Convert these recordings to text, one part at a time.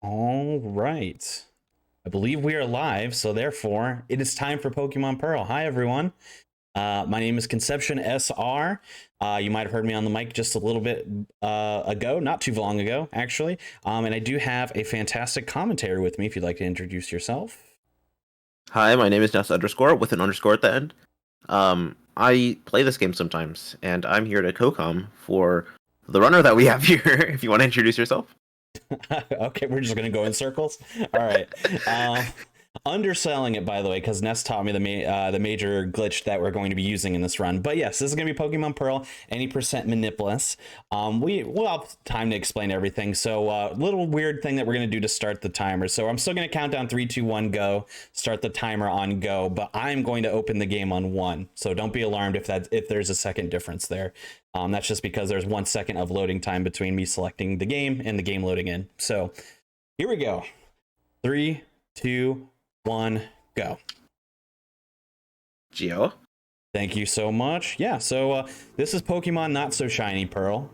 All right. I believe we are live, so therefore it is time for Pokemon Pearl. Hi, everyone. My name is KonceptionSR. You might have heard me on the mic just a little bit ago, not too long ago, actually. And I do have a fantastic commentary with me if you'd like to introduce yourself. Hi, my name is Ness underscore with an underscore at the end. I play this game sometimes, and I'm here to co-com for the runner that we have here. If you want to introduce yourself. Okay, we're just gonna go in circles. All right. Underselling it, by the way, because Ness taught me the major glitch that we're going to be using in this run. But yes, this is going to be Pokemon Pearl, any percent Manipless. We'll have time to explain everything. So little weird thing that we're going to do to start the timer. So I'm still going to count down 3, 2, 1, go. Start the timer on go, but I'm going to open the game on 1. So don't be alarmed if there's a second difference there. That's just because there's 1 second of loading time between me selecting the game and the game loading in. So here we go. 3, 2, 1, go. Geo. Thank you so much. Yeah, so this is Pokemon Not So Shiny Pearl.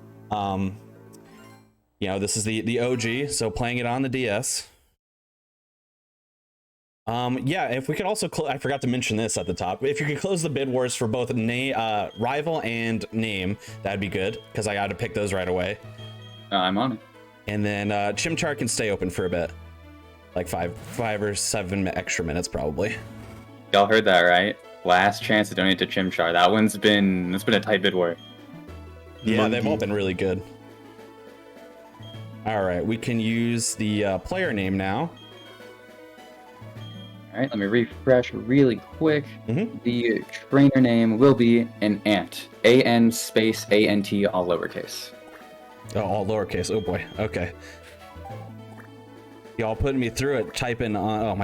This is the OG, so playing it on the DS. If we could also I forgot to mention this at the top. If you could close the bid wars for both rival and name, that'd be good, because I got to pick those right away. I'm on it. And then Chimchar can stay open for a bit. Like 5 or 7 extra minutes, probably. Y'all heard that, right? Last chance to donate to Chimchar. That's been a tight bid war. Yeah, they've all been really good. All right, we can use the player name now. All right, let me refresh really quick. Mm-hmm. The trainer name will be an Ant. A-N space A-N-T, all lowercase. Oh, all lowercase. Oh boy. Okay. Y'all putting me through it, typing on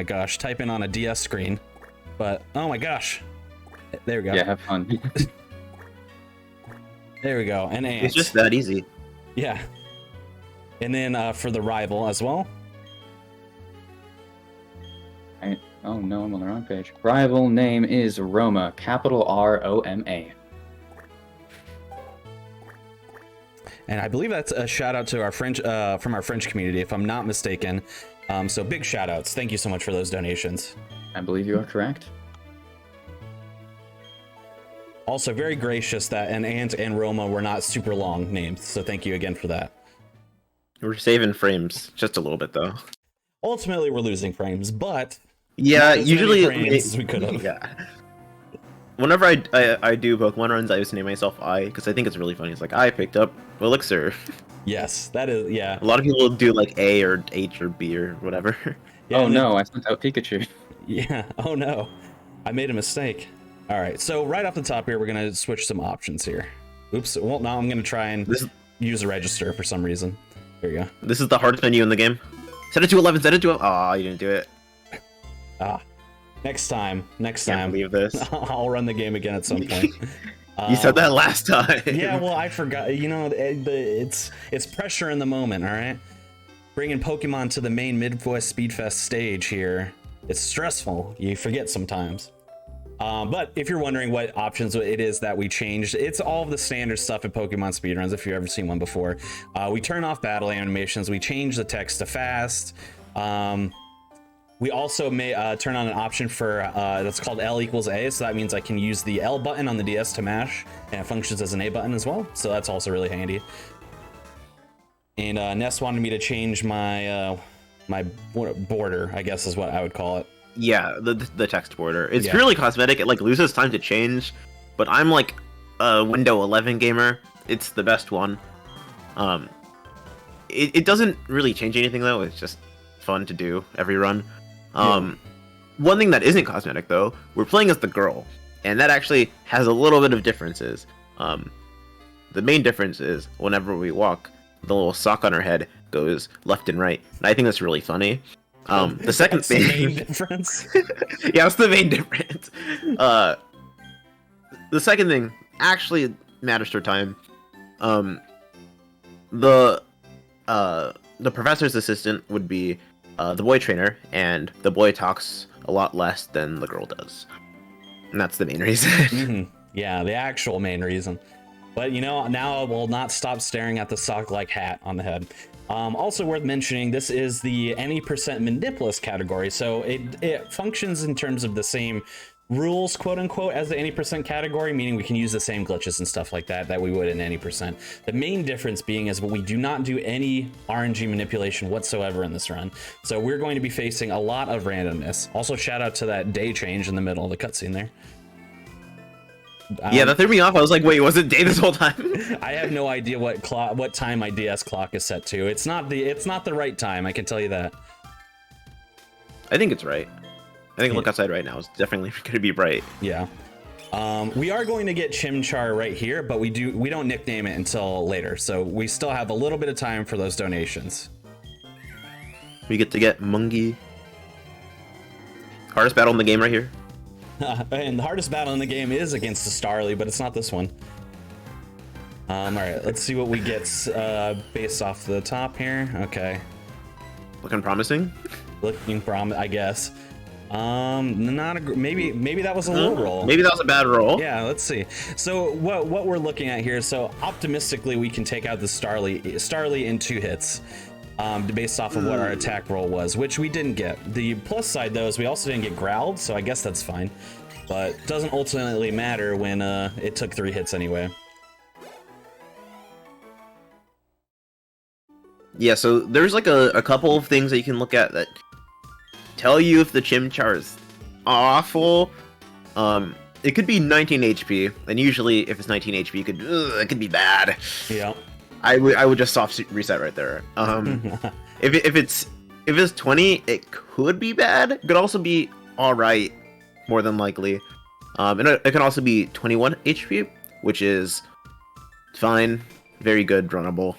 a DS screen. But, oh my gosh. There we go. Yeah, have fun. There we go. And Ant. It's just that easy. Yeah. And then for the rival as well. All right. Oh no, I'm on the wrong page. Rival name is Roma, capital R-O-M-A. And I believe that's a shout out to our French from our French community, if I'm not mistaken. So big shout outs. Thank you so much for those donations. I believe you are correct. Also very gracious that an Ant and Roma were not super long names. So thank you again for that. We're saving frames just a little bit though. Ultimately, we're losing frames, but Yeah, usually frames we could have. Yeah. Whenever I do Pokemon runs, I just name myself I, because I think it's really funny. It's like, I picked up Elixir. Yes, that is, yeah. A lot of people do like A or H or B or whatever. Yeah, oh no, I sent out Pikachu. Yeah, oh no. I made a mistake. All right, so right off the top here, we're going to switch some options here. Oops, well, now I'm going to try and use a register for some reason. There you go. This is the hardest menu in the game. Set it to 11, set it to... Aw, you didn't do it. Next time. Can't believe this. I'll run the game again at some point. You said that last time. Yeah, well, I forgot. You know, it's pressure in the moment, all right? Bringing Pokemon to the main Midwest Speedfest stage here. It's stressful. You forget sometimes. But if you're wondering what options it is that we changed, it's all of the standard stuff in Pokemon speedruns, if you've ever seen one before. We turn off battle animations. We change the text to fast. We also may turn on an option for that's called L equals A, so that means I can use the L button on the DS to mash, and it functions as an A button as well, so that's also really handy. And Ness wanted me to change my my border, I guess is what I would call it. Yeah, the text border. It's purely cosmetic. It like loses time to change, but I'm like a Windows 11 gamer. It's the best one. It doesn't really change anything though. It's just fun to do every run. One thing that isn't cosmetic though, we're playing as the girl, and that actually has a little bit of differences. The main difference is whenever we walk, the little sock on her head goes left and right, and I think that's really funny. The second thing, the main difference. Yeah, that's the main difference. The second thing actually matters for time. The professor's assistant would be the boy trainer, and the boy talks a lot less than the girl does, and that's the main reason. Yeah, the actual main reason. But now I will not stop staring at the sock-like hat on the head. Also worth mentioning, this is the any percent Manipless category, so it functions in terms of the same rules, quote unquote, as the any percent category, meaning we can use the same glitches and stuff like that we would in any percent. The main difference being is we do not do any RNG manipulation whatsoever in this run, so we're going to be facing a lot of randomness. Also, shout out to that day change in the middle of the cutscene there. Yeah, that threw me off. I was like, wait, was it day this whole time? I have no idea what time my DS clock is set to. It's not the right time, I can tell you that. I think it's right. I think look outside right now. It's definitely going to be bright. Yeah. We are going to get Chimchar right here, but we don't nickname it until later, so we still have a little bit of time for those donations. We get to get Mungie. Hardest battle in the game right here. And the hardest battle in the game is against the Starly, but it's not this one. All right, let's see what we get based off the top here. Okay. Looking promising. Looking I guess. Maybe that was a low roll. Maybe that was a bad roll. Yeah, let's see. So what we're looking at here, so optimistically we can take out the Starly in 2 hits. Based off of what our attack roll was, which we didn't get. The plus side though is we also didn't get growled, so I guess that's fine. But doesn't ultimately matter when it took 3 hits anyway. Yeah, so there's like a couple of things that you can look at that tell you if the Chimchar is awful. It could be 19 HP, and usually if it's 19 HP, it could be bad. Yeah. I would just soft reset right there. If it's 20, it could be bad. It could also be all right, more than likely. And it can also be 21 HP, which is fine, very good, runnable,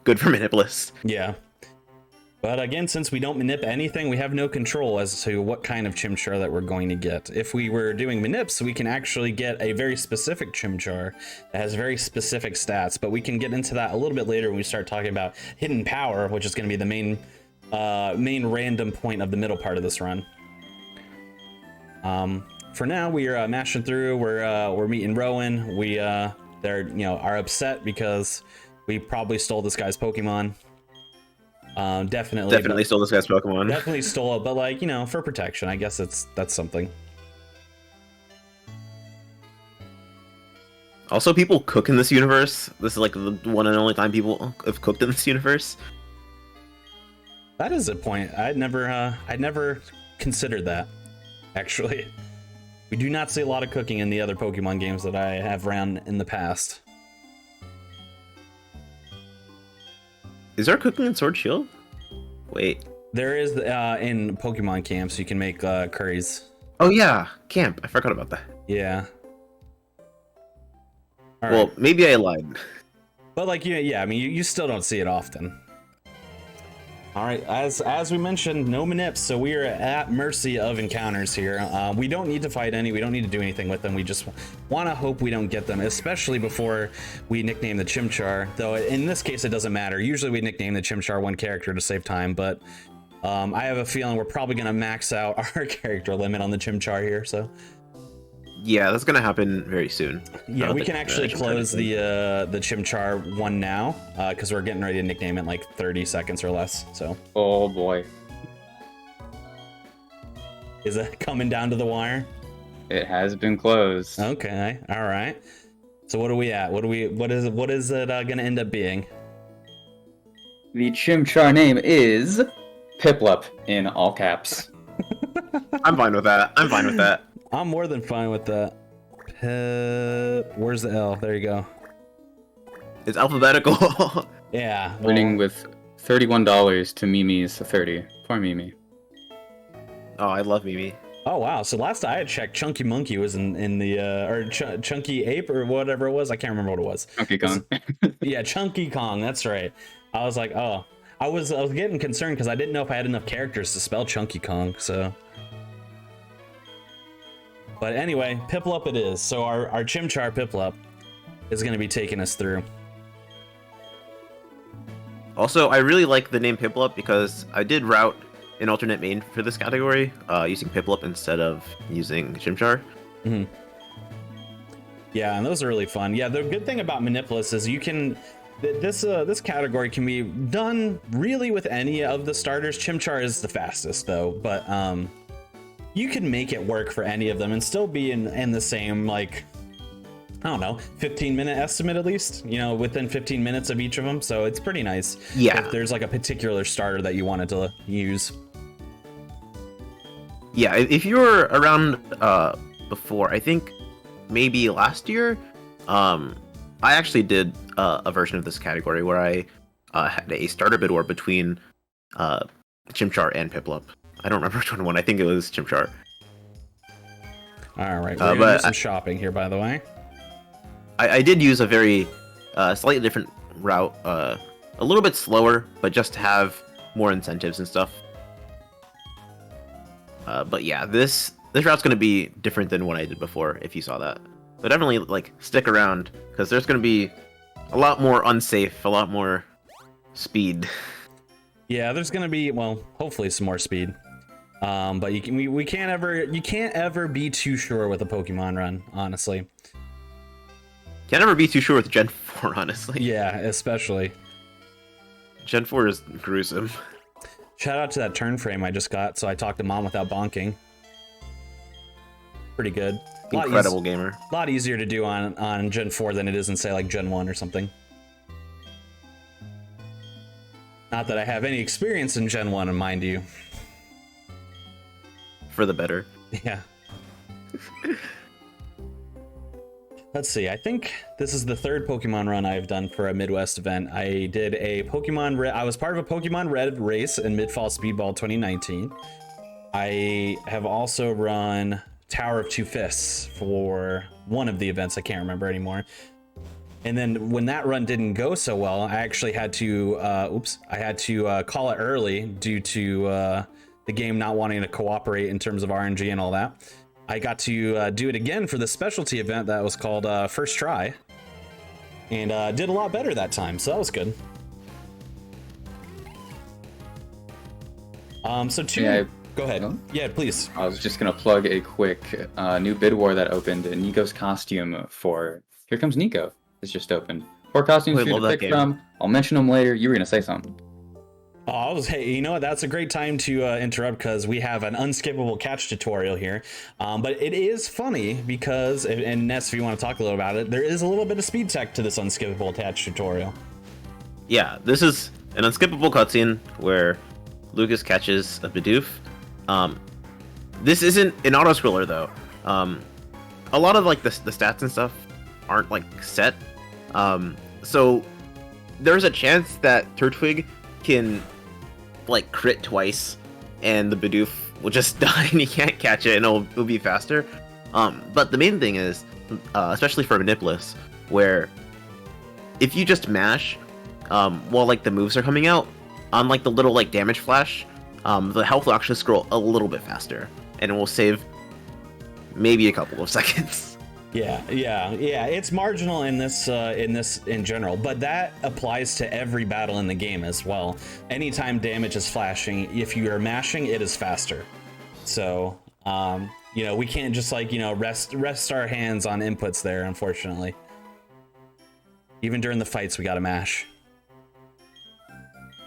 good for Manipless. Yeah. But again, since we don't manip anything, we have no control as to what kind of Chimchar that we're going to get. If we were doing manips, we can actually get a very specific Chimchar that has very specific stats, but we can get into that a little bit later when we start talking about hidden power, which is going to be the main random point of the middle part of this run. For now, we are mashing through. We're meeting Rowan. They're are upset because we probably stole this guy's Pokemon. Definitely stole this guy's Pokemon. Definitely stole it, but for protection, I guess that's something. Also, people cook in this universe. This is like the one and only time people have cooked in this universe. That is a point. I'd never considered that. Actually, we do not see a lot of cooking in the other Pokemon games that I have ran in the past. Is there cooking in Sword Shield? Wait. There is in Pokemon camps. You can make curries. Oh yeah, camp. I forgot about that. Yeah. All well, right. Maybe I lied. But yeah. I mean, you still don't see it often. All right, as we mentioned, no manips, so we are at mercy of encounters here. We don't need to fight any. We don't need to do anything with them. We just want to hope we don't get them, especially before we nickname the Chimchar. Though in this case, it doesn't matter. Usually we nickname the Chimchar one character to save time, but I have a feeling we're probably going to max out our character limit on the Chimchar here. So yeah, that's gonna happen very soon. Yeah, we can actually close the Chimchar one now because we're getting ready to nickname it in like 30 seconds or less. So. Oh boy. Is it coming down to the wire? It has been closed. Okay. All right. So what are we at? What is it gonna end up being? The Chimchar name is Piplup in all caps. I'm fine with that. I'm more than fine with that. Where's the L? There you go. It's alphabetical. Yeah. Winning with $31 to Mimi's 30. Poor Mimi. Oh, I love Mimi. Oh wow. So last I had checked, Chunky Monkey was in the or Chunky Ape or whatever it was. I can't remember what it was. Chunky Kong. Yeah, Chunky Kong. That's right. I was like, oh, I was getting concerned because I didn't know if I had enough characters to spell Chunky Kong. So. But anyway, Piplup it is. So our Chimchar Piplup is going to be taking us through. Also, I really like the name Piplup because I did route an alternate main for this category, using Piplup instead of using Chimchar. Mm-hmm. Yeah, and those are really fun. Yeah, the good thing about Manipless is you can this category can be done really with any of the starters. Chimchar is the fastest though, but you can make it work for any of them and still be in the same, like, I don't know, 15-minute estimate at least, you know, within 15 minutes of each of them. So it's pretty nice. Yeah. If there's like a particular starter that you wanted to use. Yeah, if you were around before, I think maybe last year, I actually did a version of this category where I had a starter bid war between Chimchar and Piplup. I don't remember which one won. I think it was Chimchar. All right, we're gonna do some shopping here, by the way. I did use a very slightly different route, a little bit slower, but just to have more incentives and stuff. But yeah, this route's gonna be different than what I did before. If you saw that, so definitely like stick around because there's gonna be a lot more unsafe, a lot more speed. Yeah, there's gonna be, well, hopefully some more speed. But you can't ever be too sure with a Pokemon run, honestly. Can't ever be too sure with Gen 4, honestly. Yeah, especially. Gen 4 is gruesome. Shout out to that turn frame I just got, so I talked to Mom without bonking. Pretty good. Incredible gamer. A lot easier to do on Gen 4 than it is in, say, like Gen 1 or something. Not that I have any experience in Gen 1, mind you. For the better. Yeah. Let's see, I think this is the third Pokemon run I've done for a Midwest event. I did a I was part of a Pokemon Red race in Midfall Speedball 2019. I have also run Tower of Two Fists for one of the events, I can't remember anymore. And then when that run didn't go so well, I actually had to, call it early due to the game not wanting to cooperate in terms of RNG and all that. I got to do it again for the specialty event that was called First Try, and did a lot better that time, so that was good. Go ahead. No? Yeah, please. I was just gonna plug a quick new bid war that opened. Nico's costume for Here Comes Nico has just opened. 4 costumes for you to pick from. I'll mention them later. You were gonna say something. Hey, you know what? That's a great time to interrupt because we have an unskippable catch tutorial here. But it is funny because, and Ness, if you want to talk a little about it, there is a little bit of speed tech to this unskippable catch tutorial. Yeah, this is an unskippable cutscene where Lucas catches a Bidoof. This isn't an auto scroller though. A lot of like the stats and stuff aren't like set. So there's a chance that Turtwig can like crit twice and the Bidoof will just die and he can't catch it and it'll be faster. But the main thing is, especially for Manipless, where if you just mash while like the moves are coming out, on like the little like damage flash, the health will actually scroll a little bit faster and it will save maybe a couple of seconds. Yeah, it's marginal in this in general, but that applies to every battle in the game as well. Anytime damage is flashing, if you are mashing, it is faster. So, you know, we can't just like, you know, rest our hands on inputs there, unfortunately. Even during the fights, we gotta mash.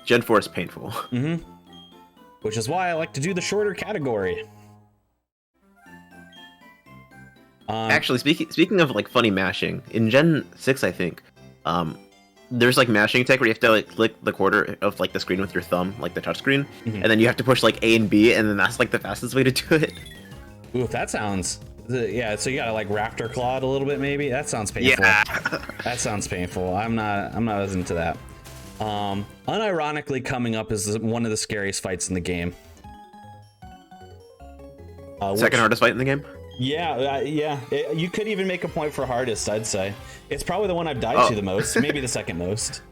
Gen 4 is painful. Mm-hmm. Which is why I like to do the shorter category. Actually, speaking of like funny mashing, in Gen 6, I think, there's like mashing tech where you have to like click the corner of like the screen with your thumb, like the touch screen, and then you have to push like A and B, and then that's like the fastest way to do it. Ooh, that sounds, yeah. So you gotta like raptor claw it a little bit, maybe. That sounds painful. Yeah. That sounds painful. I'm not as into that. Unironically, coming up is one of the scariest fights in the game. Second hardest fight in the game. Yeah. You could even make a point for hardest, I'd say. It's probably the one I've died to the most, maybe the second most.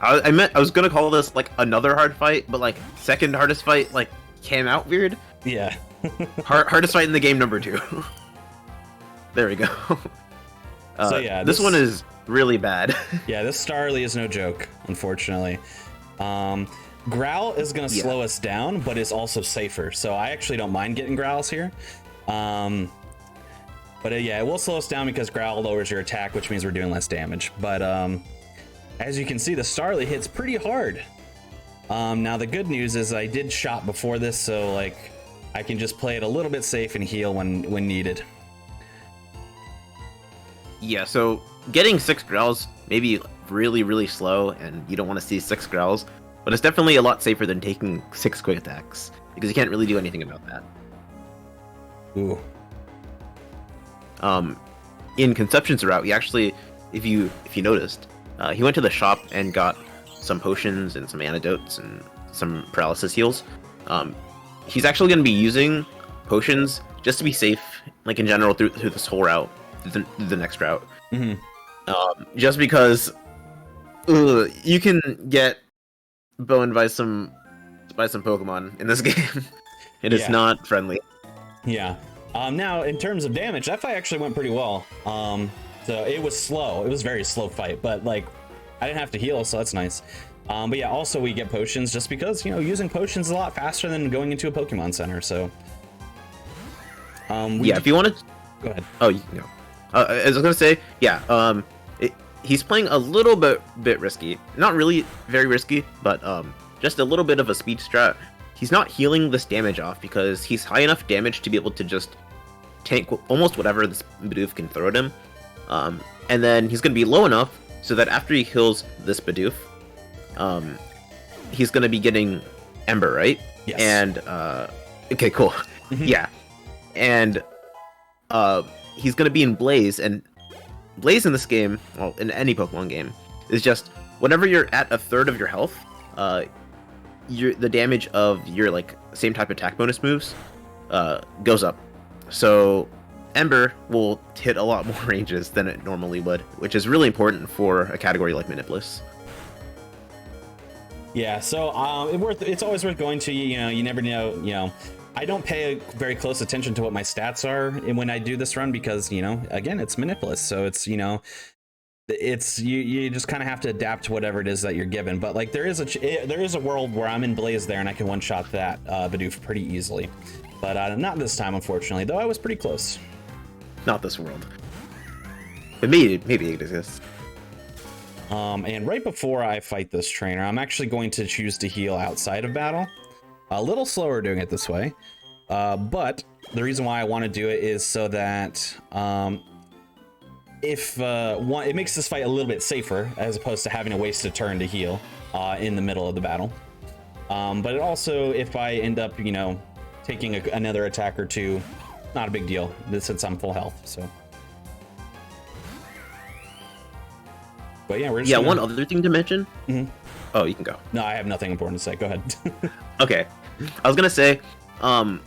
I was gonna call this like another hard fight, but like second hardest fight like came out weird. Yeah. Hardest fight in the game number 2. There we go. So yeah, this one is really bad. Yeah, this Starly is no joke, unfortunately. Growl is gonna slow us down, but is also safer. So I actually don't mind getting Growls here. But But yeah, it will slow us down because Growl lowers your attack, which means we're doing less damage. But as you can see, the Starly hits pretty hard. Now the good news is I did shop before this, so like I can just play it a little bit safe and heal when needed. Yeah, so getting 6 Growls may be really, really slow, and you don't want to see 6 Growls, but it's definitely a lot safer than taking 6 quick attacks, because you can't really do anything about that. Ooh. In KonceptionSR, he actually, if you noticed, he went to the shop and got some potions and some antidotes and some paralysis heals. He's actually going to be using potions just to be safe, like in general, through this whole route, the next route. Just because you can get boned by some Pokemon in this game. It is not friendly. Yeah. Now, in terms of damage, that fight actually went pretty well. So it was slow. It was a very slow fight, but like I didn't have to heal, so that's nice. But yeah, also we get potions just because, you know, using potions is a lot faster than going into a Pokemon Center. So if you want to go ahead. Oh, you can go. I was gonna say, yeah. He's playing a little bit risky. Not really very risky, but just a little bit of a speed strat. He's not healing this damage off because he's high enough damage to be able to just tank almost whatever this Bidoof can throw at him. And then he's gonna be low enough so that after he kills this Bidoof, he's gonna be getting Ember, right? Yes. And okay, cool. Yeah. And he's gonna be in Blaze, and Blaze in this game, well, in any Pokemon game, is just whenever you're at a third of your health, the damage of your like same type attack bonus moves goes up. So Ember will hit a lot more ranges than it normally would, which is really important for a category like Manipless. Yeah, so it's always worth going to. You know, you never know. You know, I don't pay very close attention to what my stats are when I do this run because, you know, again, it's Manipless, so it's, you know, it's you just kind of have to adapt to whatever it is that you're given. But like there is a world where I'm in Blaze there and I can one shot that Bidoof pretty easily, but not this time, unfortunately. Though I was pretty close. Not this world. But maybe it exists. And right before I fight this trainer, I'm actually going to choose to heal outside of battle. A little slower doing it this way, but the reason why I want to do it is so that it makes this fight a little bit safer as opposed to having to waste a turn to heal in the middle of the battle. But it also, if I end up, you know, taking another attack or two, not a big deal since I'm full health. So, but yeah, we're just one other thing to mention. Oh, you can go. No, I have nothing important to say. Go ahead. Okay, I was gonna say, the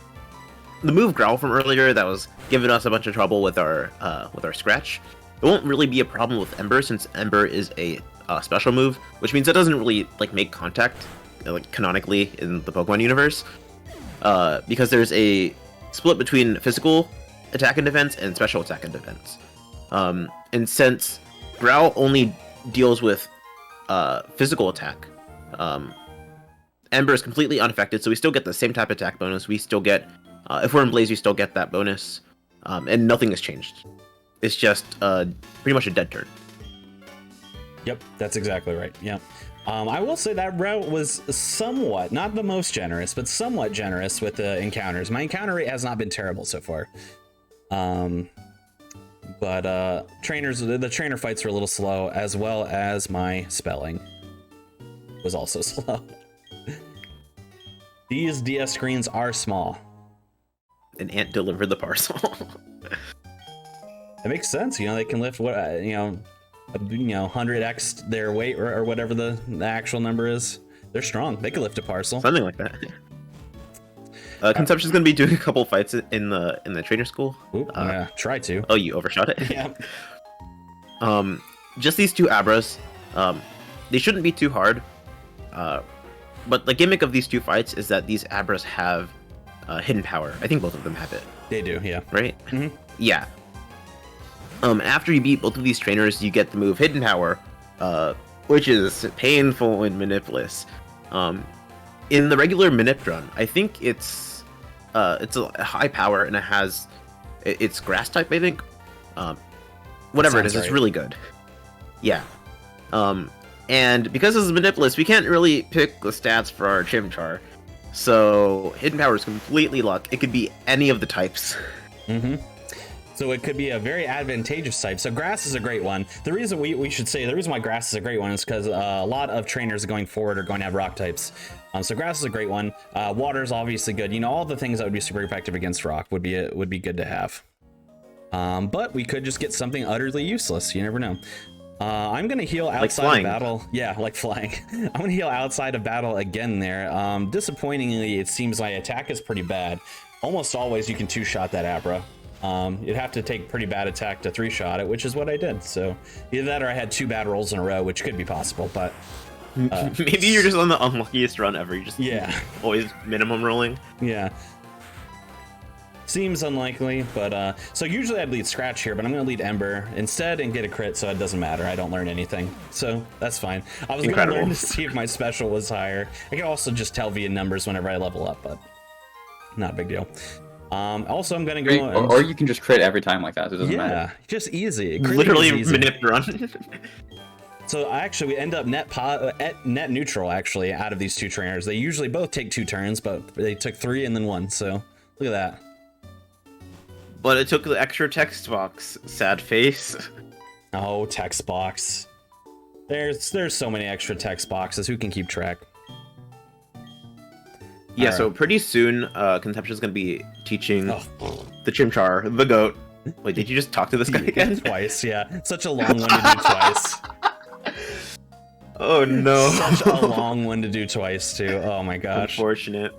move Growl from earlier that was giving us a bunch of trouble with our Scratch. It won't really be a problem with Ember since Ember is a special move, which means it doesn't really like make contact like canonically in the Pokemon universe, because there's a split between physical attack and defense and special attack and defense. And since Growl only deals with physical attack, Ember is completely unaffected, so we still get the same type of attack bonus. We still get, if we're in Blaze, we still get that bonus, and nothing has changed. It's just pretty much a dead turn. Yep, that's exactly right. Yep. I will say that route was somewhat, not the most generous, but somewhat generous with the encounters. My encounter rate has not been terrible so far. But the trainer fights were a little slow, as well as my spelling was also slow. These DS screens are small. An ant delivered the parcel. It makes sense, you know. They can lift what 100x their weight or whatever the actual number is. They're strong. They can lift a parcel. Something like that. Conception's gonna be doing a couple fights in the trainer school. Ooh, yeah, try to. Oh, you overshot it. Yeah. Just these two Abras. They shouldn't be too hard. But the gimmick of these two fights is that these Abras have hidden power. I think both of them have it. They do, yeah. Right? Mm-hmm. Yeah. After you beat both of these trainers, you get the move Hidden Power, which is painful in Manipless. In the regular Manip run, I think it's a high power and it's Grass type, I think. Whatever it is, Sounds it's right. really good. Yeah. And because this is Manipless, we can't really pick the stats for our Chimchar. So Hidden Power is completely luck. It could be any of the types. So it could be a very advantageous type. So Grass is a great one. The reason we should say the reason why Grass is a great one is because a lot of trainers going forward are going to have Rock types. So Grass is a great one. Water is obviously good. You know, all the things that would be super effective against Rock would be good to have. But we could just get something utterly useless. You never know. I'm gonna heal outside of battle. Yeah, like flying. I'm gonna heal outside of battle again there. Disappointingly, it seems my attack is pretty bad. Almost always you can two-shot that Abra. You'd have to take pretty bad attack to three-shot it, which is what I did. So either that or I had 2 bad rolls in a row, which could be possible, but... Maybe you're just on the unluckiest run ever. You just always minimum rolling. Yeah. Seems unlikely, but so usually I'd lead Scratch here, but I'm gonna lead Ember instead and get a crit, so it doesn't matter. I don't learn anything, so that's fine. I was gonna learn to see if my special was higher. I can also just tell via numbers whenever I level up, but not a big deal. Also, I'm gonna go. Or you can just crit every time like that. So it doesn't matter. Yeah, just easy. Literally manip run. So we end up net neutral actually out of these 2 trainers. They usually both take 2 turns, but they took 3 and then 1. So look at that. But it took the extra text box. Sad face. Oh, text box. There's so many extra text boxes. Who can keep track? Yeah, All so right. pretty soon, Conception is going to be teaching the Chimchar, the goat. Wait, did you just talk to this guy again? Twice, yeah. Such a long one to do twice. Oh no. Such a long one to do twice, too. Oh my gosh. Unfortunate.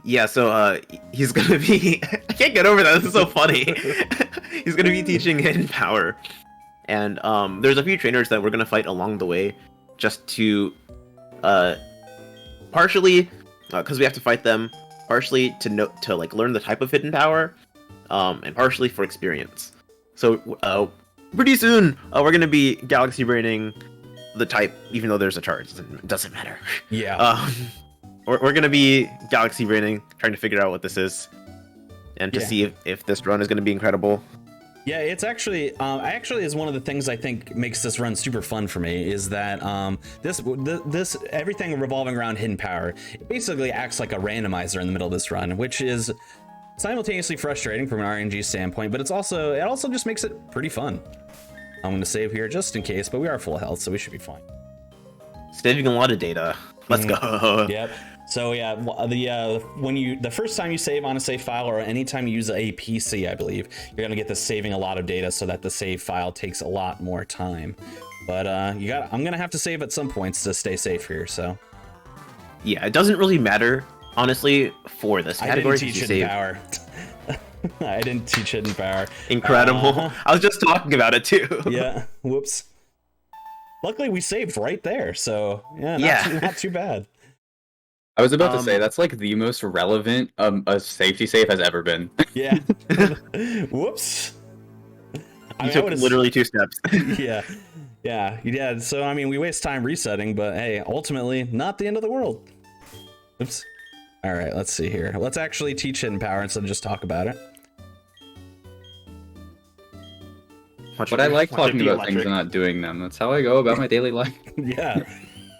Yeah, so he's going to be... I can't get over that. This is so funny. He's going to be teaching Hidden Power. And there's a few trainers that we're going to fight along the way just to... partially because we have to fight them, partially to like learn the type of Hidden Power, and partially for experience. So pretty soon we're gonna be Galaxy Braining the type, even though there's a chart. It doesn't matter. Yeah. We're gonna be Galaxy Braining, trying to figure out what this is, and to see if this run is gonna be incredible. Yeah, it's actually is one of the things I think makes this run super fun for me is that this everything revolving around Hidden Power, it basically acts like a randomizer in the middle of this run, which is simultaneously frustrating from an RNG standpoint, but it also just makes it pretty fun. I'm gonna save here just in case, but we are full health, so we should be fine. Saving a lot of data. Let's go. Yep. So yeah, the first time you save on a save file, or anytime you use a PC, I believe, you're gonna get this saving a lot of data, so that the save file takes a lot more time. But I'm gonna have to save at some points to stay safe here. So yeah, it doesn't really matter, honestly, for this category. I didn't teach Hidden Power. I didn't teach Hidden Power. Incredible. I was just talking about it too. Yeah. Whoops. Luckily, we saved right there, so not too bad. I was about to say, that's like the most relevant a safety save has ever been. Yeah. Whoops. You took literally 2 steps. Yeah. So, I mean, we waste time resetting, but hey, ultimately, not the end of the world. Oops. All right, let's see here. Let's actually teach Hidden Power instead of just talk about it. But I like talking about things and not doing them. That's how I go about my daily life. Yeah.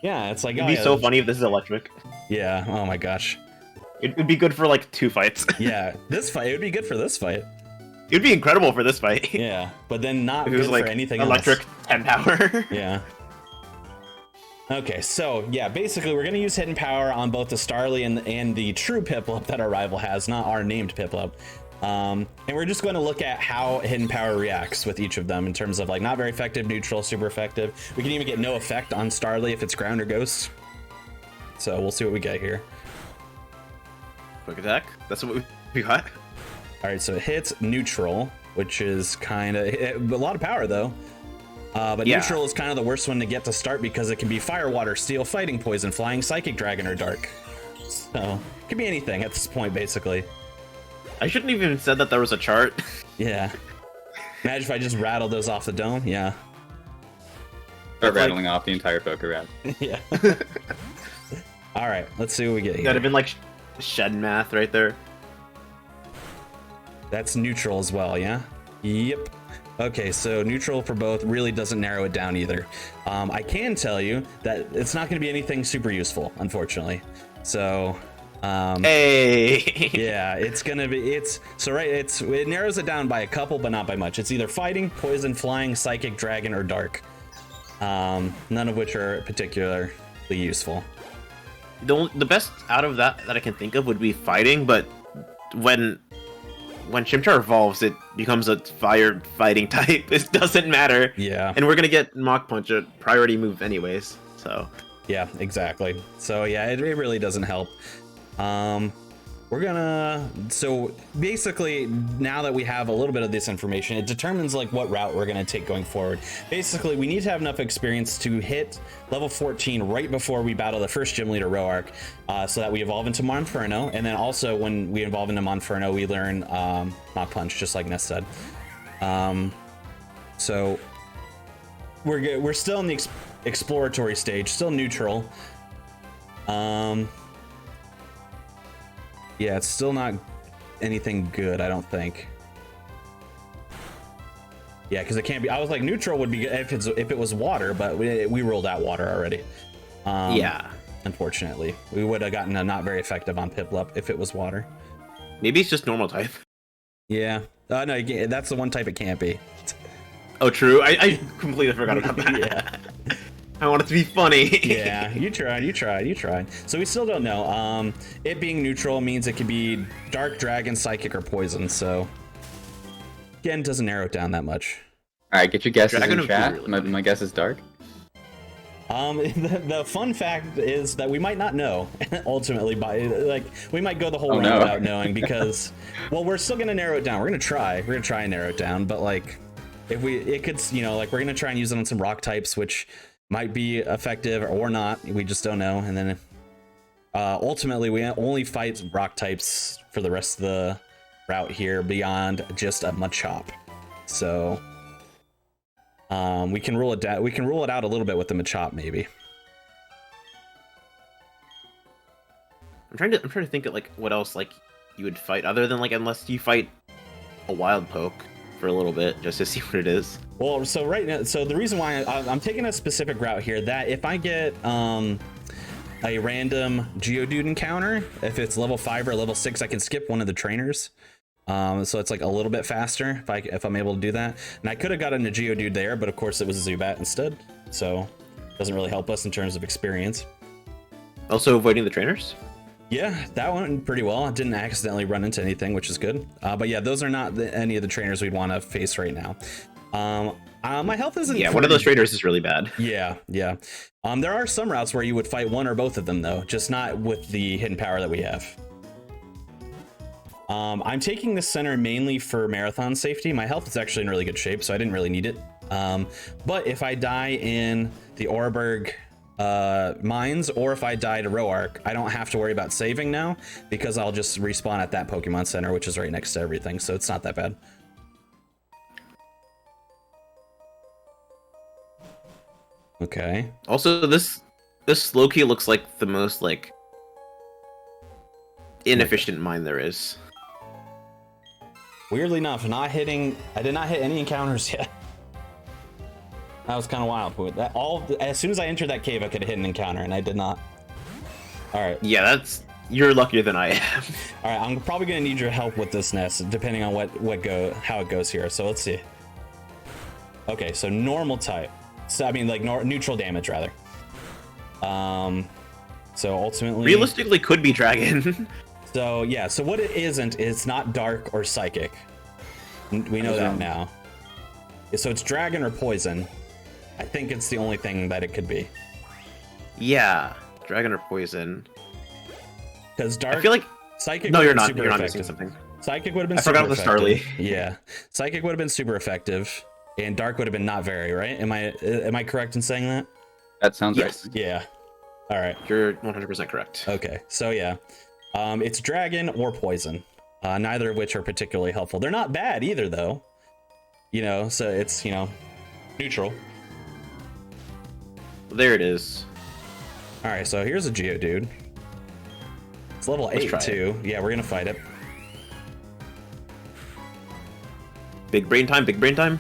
Yeah, it's like... It'd be so funny if this is electric. Yeah, oh my gosh. It'd be good for like 2 fights. Yeah, this fight, it would be good for this fight. It would be incredible for this fight. Yeah, but then not if it was good like for anything electric else. 10 power. Yeah. Okay, so yeah, basically we're gonna use Hidden Power on both the Starly and the true Piplup that our rival has, not our named Piplup. And we're just going to look at how Hidden Power reacts with each of them in terms of like not very effective, neutral, super effective. We can even get no effect on Starly if it's ground or ghost. So we'll see what we get here. Quick attack. That's what we got. All right, so it hits neutral, which is kind of a lot of power though. But neutral is kind of the worst one to get to start because it can be Fire, Water, Steel, Fighting Poison, Flying, Psychic Dragon, or Dark. So it could be anything at this point, basically. I shouldn't even have said that there was a chart. Yeah. Imagine if I just rattled those off the dome. Yeah. Start rattling off the entire poker rap. Yeah. All right, let's see what we get here. That'd have been like shed math right there. That's neutral as well, yeah? Yep. Okay, so neutral for both really doesn't narrow it down either. I can tell you that it's not going to be anything super useful, unfortunately. So, hey. yeah, it's gonna be it narrows it down by a couple, but not by much. It's either fighting, poison, flying, psychic, dragon, or dark. None of which are particularly useful. The best out of that I can think of would be fighting, but when Chimchar evolves, it becomes a fire fighting type. It doesn't matter. Yeah. And we're gonna get Mach Punch a priority move anyways, so. Yeah, exactly. So yeah, it really doesn't help. So basically, now that we have a little bit of this information, it determines like what route we're gonna take going forward. Basically, we need to have enough experience to hit level 14 right before we battle the first gym leader, Roark, so that we evolve into Monferno, and then also when we evolve into Monferno, we learn Mach Punch, just like Ness said. So we're still in the exploratory stage, still neutral. Yeah, it's still not anything good, I don't think. Yeah, because it can't be. I was like, neutral would be good if it was water, but we ruled out water already. Yeah. Unfortunately, we would have gotten a not very effective on Piplup if it was water. Maybe it's just normal type. Yeah. No, that's the one type it can't be. Oh, true. I completely forgot about that. Yeah. I want it to be funny. Yeah, you tried. So we still don't know. It being neutral means it could be dark, dragon, psychic, or poison. So again, doesn't narrow it down that much. All right, get your guesses Dragon in would be chat. really My guess is dark. The fun fact is that we might not know ultimately. We might go the whole Oh, round no. without knowing because, well, we're still gonna narrow it down. We're gonna try and narrow it down. But like, if it could, we're gonna try and use it on some rock types, which might be effective or not. We just don't know. And then ultimately, we only fight rock types for the rest of the route here beyond just a Machop. So we can rule it down. We can rule it out a little bit with the Machop, maybe. I'm trying to think of like what else like you would fight other than like unless you fight a wild poke for a little bit just to see what it is. Well, so right now, so the reason why I'm taking a specific route here, that if I get a random Geodude encounter, if it's level 5 or level 6, I can skip one of the trainers. So it's like a little bit faster if I'm able to do that. And I could have gotten a Geodude there, but of course it was a Zubat instead. So it doesn't really help us in terms of experience. Also avoiding the trainers? Yeah, that went pretty well. I didn't accidentally run into anything, which is good. But yeah, those are not any of the trainers we'd want to face right now. My health isn't. Yeah, one of those trainers is really bad. Yeah. There are some routes where you would fight one or both of them, though, just not with the hidden power that we have. I'm taking the center mainly for marathon safety. My health is actually in really good shape, so I didn't really need it. But if I die in the Oreburg mines, or if I die to Roark, I don't have to worry about saving now because I'll just respawn at that Pokemon Center, which is right next to everything, so it's not that bad. Okay. Also, this Slowkey looks like the most like inefficient mine there is. Weirdly enough, I did not hit any encounters yet. That was kind of wild. As soon as I entered that cave, I could hit an encounter, and I did not. All right. Yeah, you're luckier than I am. All right, I'm probably gonna need your help with this, Ness, depending on how it goes here. So let's see. Okay, so normal type. So I mean, like neutral damage rather. So ultimately, realistically, could be dragon. So yeah, so what it isn't, it's not dark or psychic. We know that now. So it's dragon or poison. I think it's the only thing that it could be. Yeah, dragon or poison. Because dark. I feel like psychic. No, you're not. You're not missing something. Psychic would have been. I forgot the Starly. Yeah, psychic would have been super effective, and dark would have been not very. Right? Am I correct in saying that? That sounds yes. right. Yeah. All right. You're 100% correct. Okay. So yeah, it's dragon or poison. Neither of which are particularly helpful. They're not bad either, though. So it's neutral. There it is. All right, so here's a Geodude. It's level 8 too. Yeah, we're gonna fight it. Big brain time. Big brain time.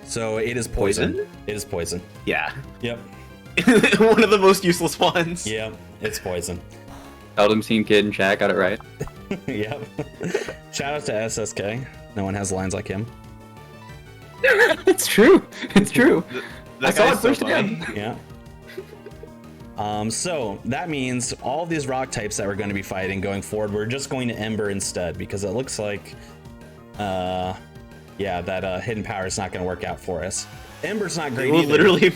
So it is poison. Poison? It is poison. Yeah. Yep. One of the most useless ones. Yep. It's poison. Seldom seen kid in chat got it right. Yep. Shout out to SSK. No one has lines like him. It's true. It's true. I saw it guy's so first funny. again. Yeah. So that means all these rock types that we're going to be fighting going forward, we're just going to Ember instead, because it looks like, yeah, that hidden power is not going to work out for us. Ember's not great Well, either, literally.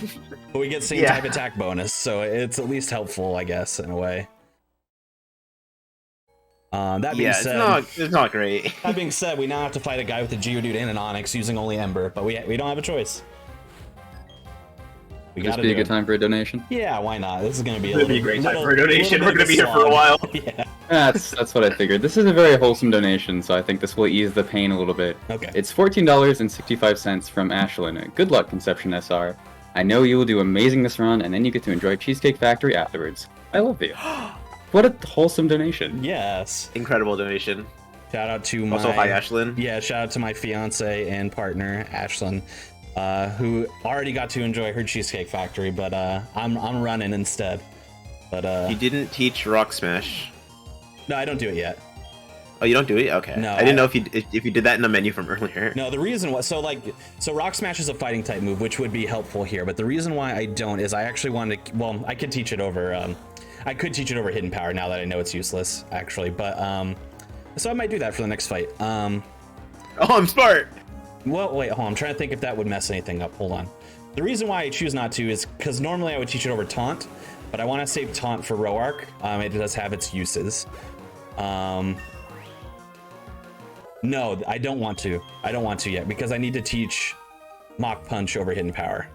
but we get same type attack bonus, so it's at least helpful, I guess, in a way. That being said, it's not great. that being said, we now have to fight a guy with a Geodude and an Onyx using only Ember, but we don't have a choice. We Just gotta be a do good it. time for a donation. Yeah, why not? This is gonna be It'll be a great time for a donation. We're gonna be here for a while. Yeah. That's what I figured. This is a very wholesome donation, so I think this will ease the pain a little bit. Okay. It's $14.65 from Ashlyn. Good luck, ConceptionSR. I know you will do amazing this run, and then you get to enjoy Cheesecake Factory afterwards. I love you. What a wholesome donation. Yes. Incredible donation. Shout out to my. Also, hi, Ashlyn. Yeah, shout out to my fiance and partner, Ashlyn, who already got to enjoy her Cheesecake Factory, but I'm running instead. But You didn't teach Rock Smash. no, I don't do it yet. Oh, you don't do it? Okay. No, I didn't know if you did that in the menu from earlier. No, the reason why, so Rock Smash is a fighting type move, which would be helpful here, but the reason why I don't is I actually wanted to, well, I could teach it over, I could teach it over Hidden Power now that I know it's useless, actually, but, so I might do that for the next fight. Oh, I'm smart! Well, wait, hold on, I'm trying to think if that would mess anything up, hold on. The reason why I choose not to is because normally I would teach it over Taunt, but I want to save Taunt for Roark. It does have its uses. No, I don't want to. I don't want to yet because I need to teach Mach Punch over Hidden Power,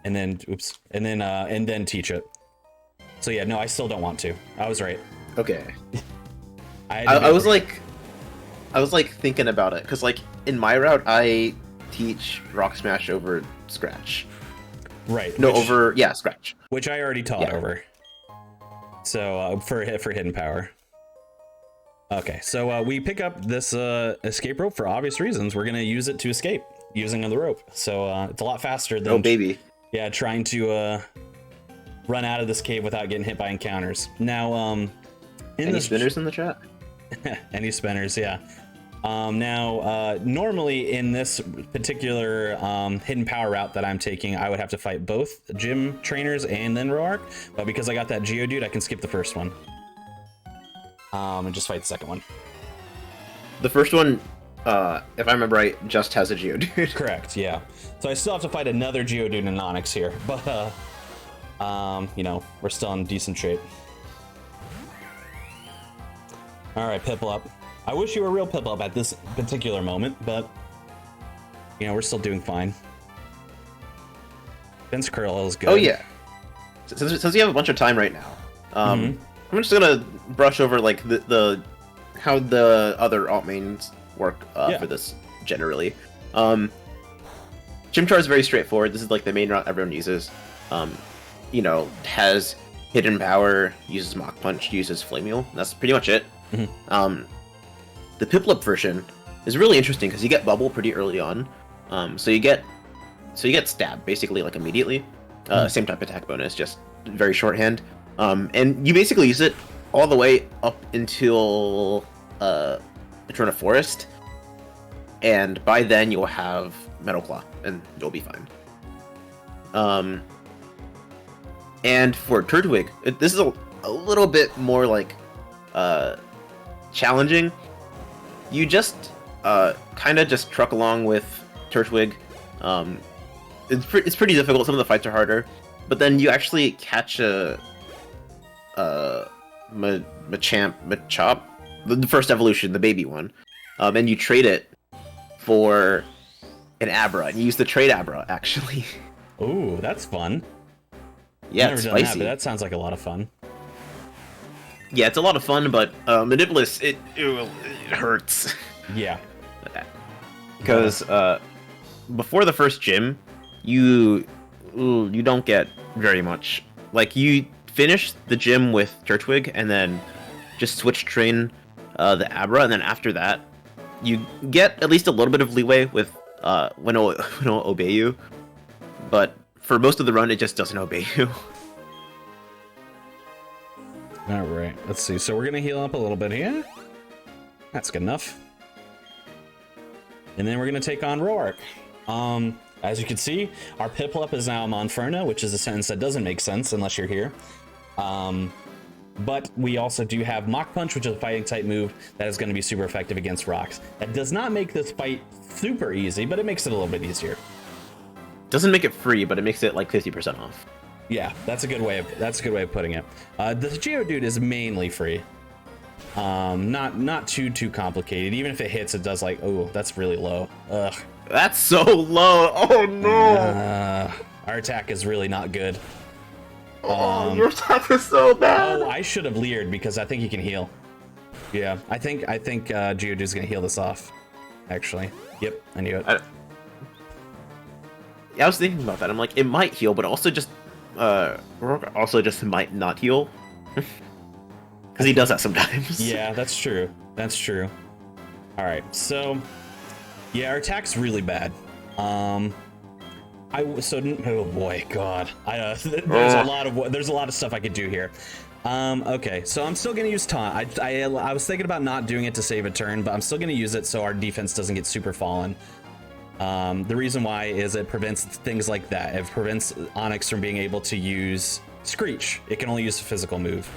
and then and then teach it. So yeah, no, I still don't want to. I was right. Okay. I was like thinking about it because like in my route I teach Rock Smash over Scratch. right. No, over Scratch. which I already taught over. So for Hidden Power. Okay, so we pick up this escape rope for obvious reasons. We're gonna use it to escape using the rope. So it's a lot faster than yeah, trying to run out of this cave without getting hit by encounters. Now, any spinners in the chat? Any spinners, yeah. Now, normally in this particular Hidden Power route that I'm taking, I would have to fight both gym trainers and then Roark, but because I got that Geodude, I can skip the first one. And just fight the second one. The first one, if I remember right, just has a Geodude. Correct, yeah. So I still have to fight another Geodude and Onyx here, but, you know, we're still in decent shape. Alright, Piplup. I wish you were real Piplup at this particular moment, but, you know, we're still doing fine. Vince Curl is good. Oh, yeah. Since we have a bunch of time right now, I'm just gonna brush over like the how the other alt mains work for this generally. Chimchar is very straightforward. This is like the main route everyone uses. You know, has Hidden Power, uses Mach Punch, uses Flame Wheel. That's pretty much it. The Piplup version is really interesting because you get Bubble pretty early on. So you get Stab basically like immediately. Same type attack bonus, just very shorthand. And you basically use it all the way up until Eterna Forest, and by then you'll have Metal Claw, and you'll be fine. And for Turtwig, this is a little bit more like challenging. You just kind of just truck along with Turtwig. It's pretty difficult. Some of the fights are harder, but then you actually catch a Machop, the first evolution, the baby one, and you trade it for an Abra, and you use the trade Abra actually. Ooh, that's fun. Yeah, I've it's never done spicy. that, but that sounds like a lot of fun. Yeah, it's a lot of fun, but Manipless, it hurts. Yeah. Because before the first gym, you don't get very much. Like, you finish the gym with Turtwig, and then just switch train the Abra, and then after that, you get at least a little bit of leeway with when it'll obey you, but for most of the run, it just doesn't obey you. All right, let's see. So we're gonna heal up a little bit here. That's good enough. And then we're gonna take on Roark. As you can see, our Piplup is now a Monferno, which is a sentence that doesn't make sense unless you're here. But we also do have Mach Punch, which is a fighting type move that is going to be super effective against rocks. That does not make this fight super easy, but it makes it a little bit easier. Doesn't make it free, but it makes it like 50% off. Yeah, that's a good way of putting it. The Geodude is mainly free. Not too complicated. Even if it hits, it does like, oh, that's really low. Ugh. That's so low. Oh no. Our attack is really not good. Your attack is so bad. Oh, I should have leered because I think he can heal. Yeah, I think Geodude's gonna heal this off. Actually, yep, I knew it. Yeah, I was thinking about that. I'm like, it might heal, but also just Roark also just might not heal because he does that sometimes. Yeah, that's true. That's true. All right, so yeah, our attack's really bad. Oh boy, God, there's a lot of stuff I could do here. Okay, so I'm still gonna use taunt. I was thinking about not doing it to save a turn, but I'm still gonna use it so our defense doesn't get super fallen. The reason why is it prevents things like that. It prevents Onix from being able to use Screech. It can only use a physical move.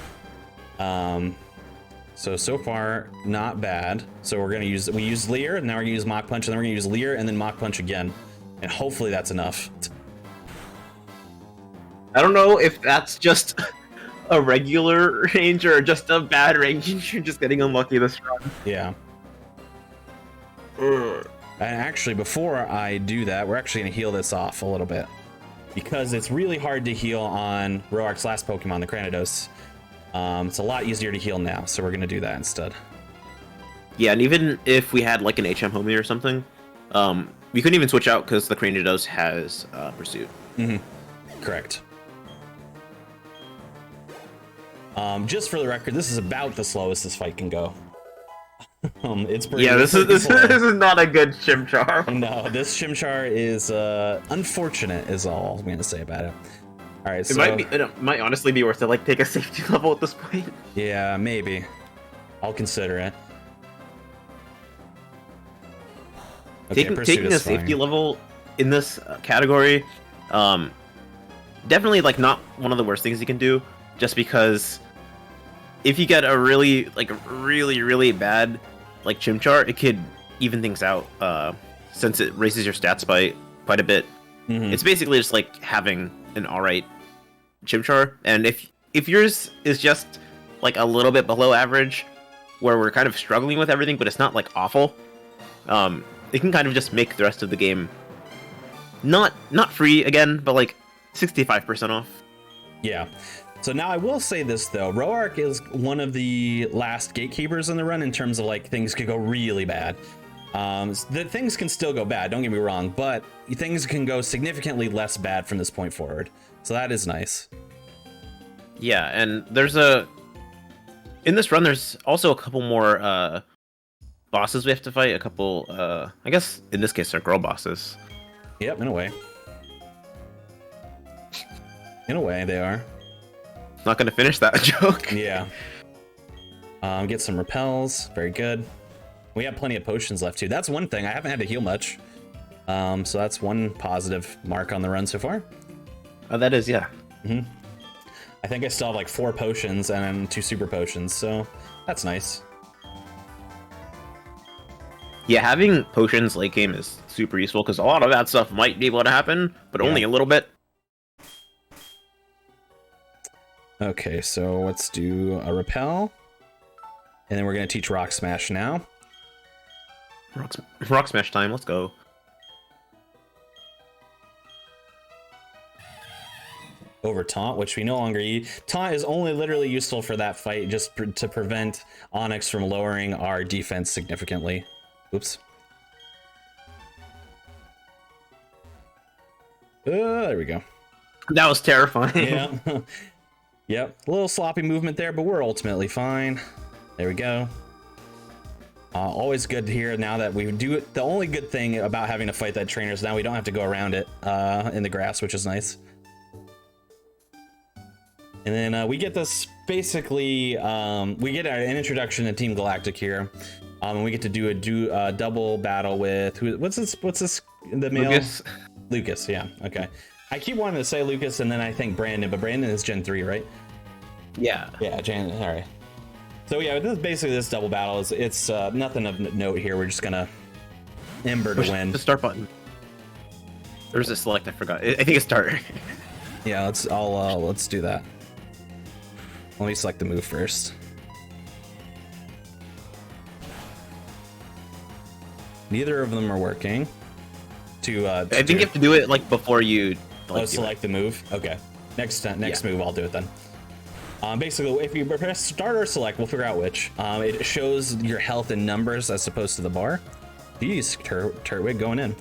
So far not bad. So we use Leer, and now we're gonna use Mach Punch, and then we're gonna use Leer, and then Mach Punch again. And hopefully that's enough. I don't know if that's just a regular range or just a bad range. You're just getting unlucky this run. Yeah. And actually, before I do that, we're actually going to heal this off a little bit. Because it's really hard to heal on Roark's last Pokemon, the Cranidos. It's a lot easier to heal now, so we're going to do that instead. Yeah, and even if we had like an HM homie or something, we couldn't even switch out because the Cranidos has Pursuit. Mm-hmm. Correct. Just for the record, this is about the slowest this fight can go. It's pretty. Yeah, this is not a good Chimchar. No, this Chimchar is unfortunate. Is all I'm gonna say about it. All right, so it might honestly be worth to like take a safety level at this point. Yeah, maybe. I'll consider it. Okay, taking a safety level in this category, definitely like not one of the worst things you can do. Just because if you get a really bad like Chimchar, it could even things out since it raises your stats by quite a bit. Mm-hmm. It's basically just like having an alright Chimchar, and if yours is just like a little bit below average, where we're kind of struggling with everything, but it's not like awful, it can kind of just make the rest of the game not free again, but like 65% off. Yeah. So now I will say this though, Roark is one of the last gatekeepers in the run in terms of like things could go really bad. The things can still go bad, don't get me wrong, but things can go significantly less bad from this point forward. So that is nice. Yeah, and in this run there's also a couple more bosses we have to fight, a couple I guess in this case they're girl bosses. Yep, in a way. In a way they are. Not gonna finish that joke. Yeah. Get some repels. Very good. We have plenty of potions left too. That's one thing. I haven't had to heal much. So that's one positive mark on the run so far. Oh, that is, yeah. Mm-hmm. I think I still have like 4 potions and then 2 super potions, so that's nice. Yeah, having potions late game is super useful because a lot of that stuff might be able to happen, but only a little bit. Okay, so let's do a repel. And then we're going to teach Rock Smash now. Rock Smash time, let's go. Over Taunt, which we no longer use. Taunt is only literally useful for that fight, just to prevent Onix from lowering our defense significantly. Oops. There we go. That was terrifying. Yeah. Yep, a little sloppy movement there, but we're ultimately fine. There we go. Always good here now that we do it. The only good thing about having to fight that trainer is now we don't have to go around it in the grass, which is nice. And then we get this basically, we get an introduction to Team Galactic here. And we get to do a double battle with what's this the male? Lucas, yeah, okay. I keep wanting to say Lucas and then I think Brandon, but Brandon is Gen 3, right? Yeah. Yeah, all right. So yeah, this is basically this double battle. It's nothing of note here. We're just gonna Ember to win. The start button. There's a select. I forgot. I think it's start. Yeah, let's do that. Let me select the move first. Neither of them are working. I think you have to do it like before you. Select the move. Okay. Next move, I'll do it then. Basically, if you press start or select, we'll figure out which. It shows your health in numbers as opposed to the bar. These Turtwig going in.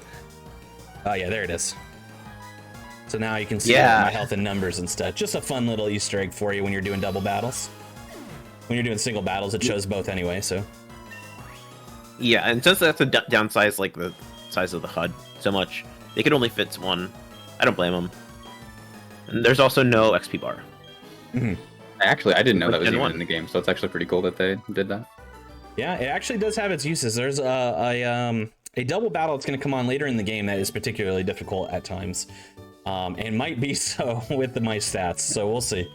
Oh yeah, there it is. So now you can see my health in numbers instead. Just a fun little Easter egg for you when you're doing double battles. When you're doing single battles, it shows both anyway. So. Yeah, and since that's a downsize like the size of the HUD so much, they could only fit one. I don't blame them. And there's also no XP bar. Mm-hmm. Actually, I didn't know that was even in the game, so it's actually pretty cool that they did that. Yeah, it actually does have its uses. There's a double battle that's going to come on later in the game that is particularly difficult at times, and might be so with my stats. So we'll see.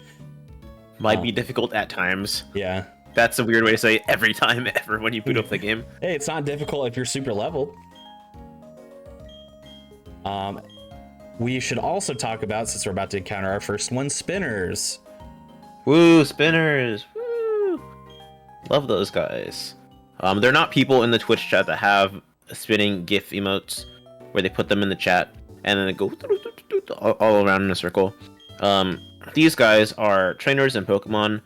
Might be difficult at times. Yeah, that's a weird way to say every time ever when you boot up the game. Hey, it's not difficult if you're super leveled. We should also talk about, since we're about to encounter our first one, spinners. Woo, spinners! Woo! Love those guys. They're not people in the Twitch chat that have spinning GIF emotes where they put them in the chat and then they go all around in a circle. These guys are trainers in Pokemon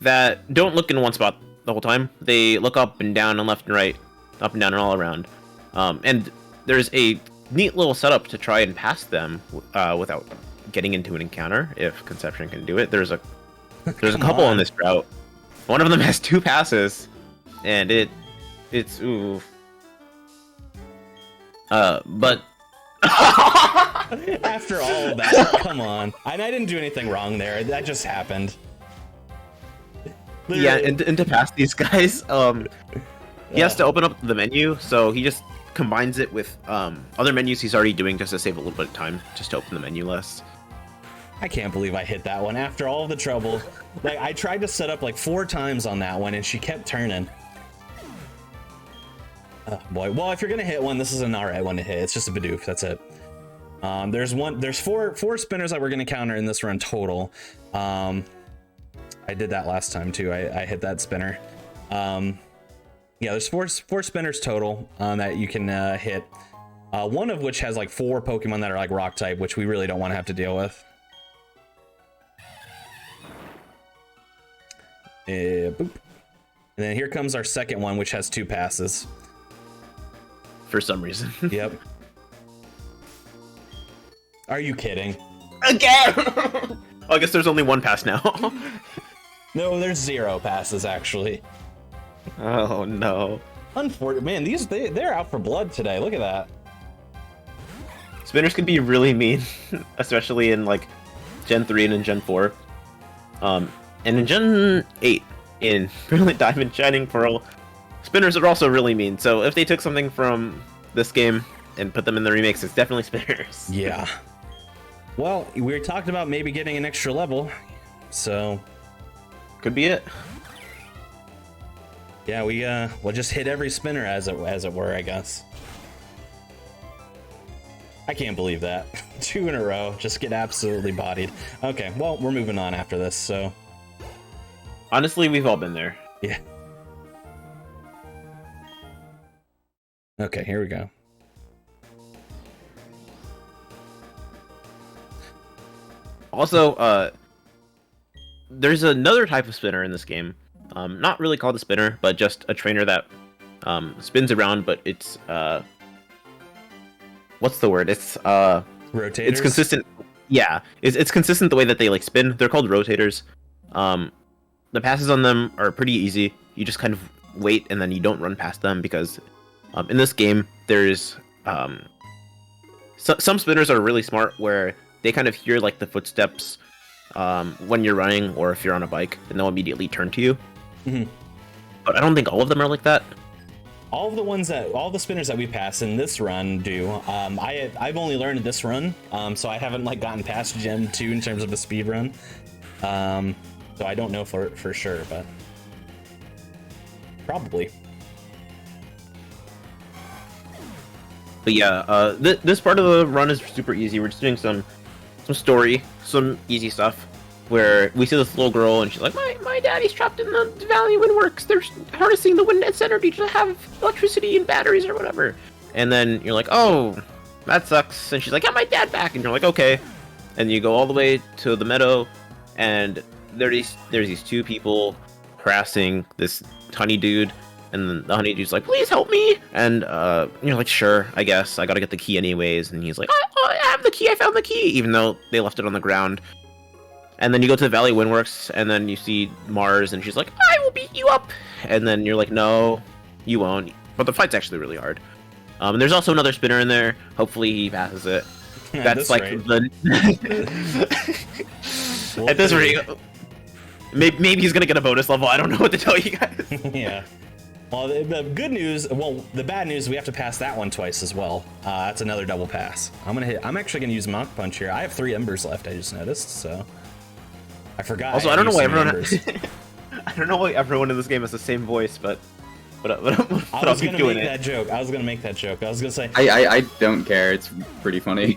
that don't look in one spot the whole time. They look up and down and left and right, up and down and all around. And there's a neat little setup to try and pass them without getting into an encounter, if Conception can do it. There's a couple on this route. One of them has 2 passes, and it's ooh. But after all of that, come on. I didn't do anything wrong there. That just happened. Literally. Yeah, and to pass these guys, he has to open up the menu, so he just combines it with other menus he's already doing just to save a little bit of time, just to open the menu list. I can't believe I hit that one after all of the trouble. Like, I tried to set up like 4 times on that one and she kept turning. Oh boy. Well, if you're gonna hit one, this is an alright one to hit. It's just a Bidoof, that's it. There's four spinners that we're gonna counter in this run total. I did that last time too. I hit that spinner. Yeah, there's four spinners total that you can hit. One of which has like 4 Pokemon that are like rock type, which we really don't want to have to deal with. Boop. And then here comes our second one, which has 2 passes. For some reason. Yep. Are you kidding? Again! Oh, I guess there's only 1 pass now. No, there's 0 passes actually. Oh no. Unfortunate, man. They're out for blood today. Look at that. Spinners can be really mean, especially in like Gen 3 and in Gen 4. And in Gen 8, in Brilliant Diamond, Shining Pearl, spinners are also really mean. So if they took something from this game and put them in the remakes, it's definitely spinners. Yeah. Well, we talked about maybe getting an extra level, so could be it. Yeah, we'll just hit every spinner as it were, I guess. I can't believe that. 2 in a row, just get absolutely bodied. Okay, well, we're moving on after this, so. Honestly, we've all been there. Yeah. Okay, here we go. Also, there's another type of spinner in this game. Not really called a spinner, but just a trainer that spins around, but it's what's the word? It's rotators. It's consistent. Yeah, it's consistent the way that they like spin. They're called rotators. The passes on them are pretty easy. You just kind of wait and then you don't run past them because in this game there's some spinners are really smart where they kind of hear like the footsteps when you're running or if you're on a bike, and they'll immediately turn to you. But I don't think all of them are like that. All the spinners that we pass in this run do. I've only learned this run, so I haven't like gotten past Gen 2 in terms of the speed run. So I don't know for sure, but probably. But yeah, this part of the run is super easy. We're just doing some story, some easy stuff, where we see this little girl and she's like, my daddy's trapped in the Valley Windworks. They're harnessing the wind energy to have electricity and batteries or whatever. And then you're like, oh, that sucks. And she's like, get my dad back. And you're like, okay. And you go all the way to the meadow, and there's these two people harassing this honey dude. And then the honey dude's like, please help me. And you're like, sure, I guess. I gotta get the key anyways. And he's like, I have the key. I found the key. Even though they left it on the ground. And then you go to the Valley Windworks, and then you see Mars, and she's like, I will beat you up. And then you're like, no, you won't. But the fight's actually really hard. And there's also another spinner in there. Hopefully he passes it. That's like the... At this rate, maybe he's gonna get a bonus level. I don't know what to tell you guys. Yeah. Well, the good news, the bad news, we have to pass that one twice as well. That's another double pass. I'm actually gonna use Mach Punch here. I have 3 embers left, I just noticed, so. I forgot. Also, I don't know why everyone I don't know why everyone in this game has the same voice, but I was gonna make that joke. I was gonna say I don't care. It's pretty funny.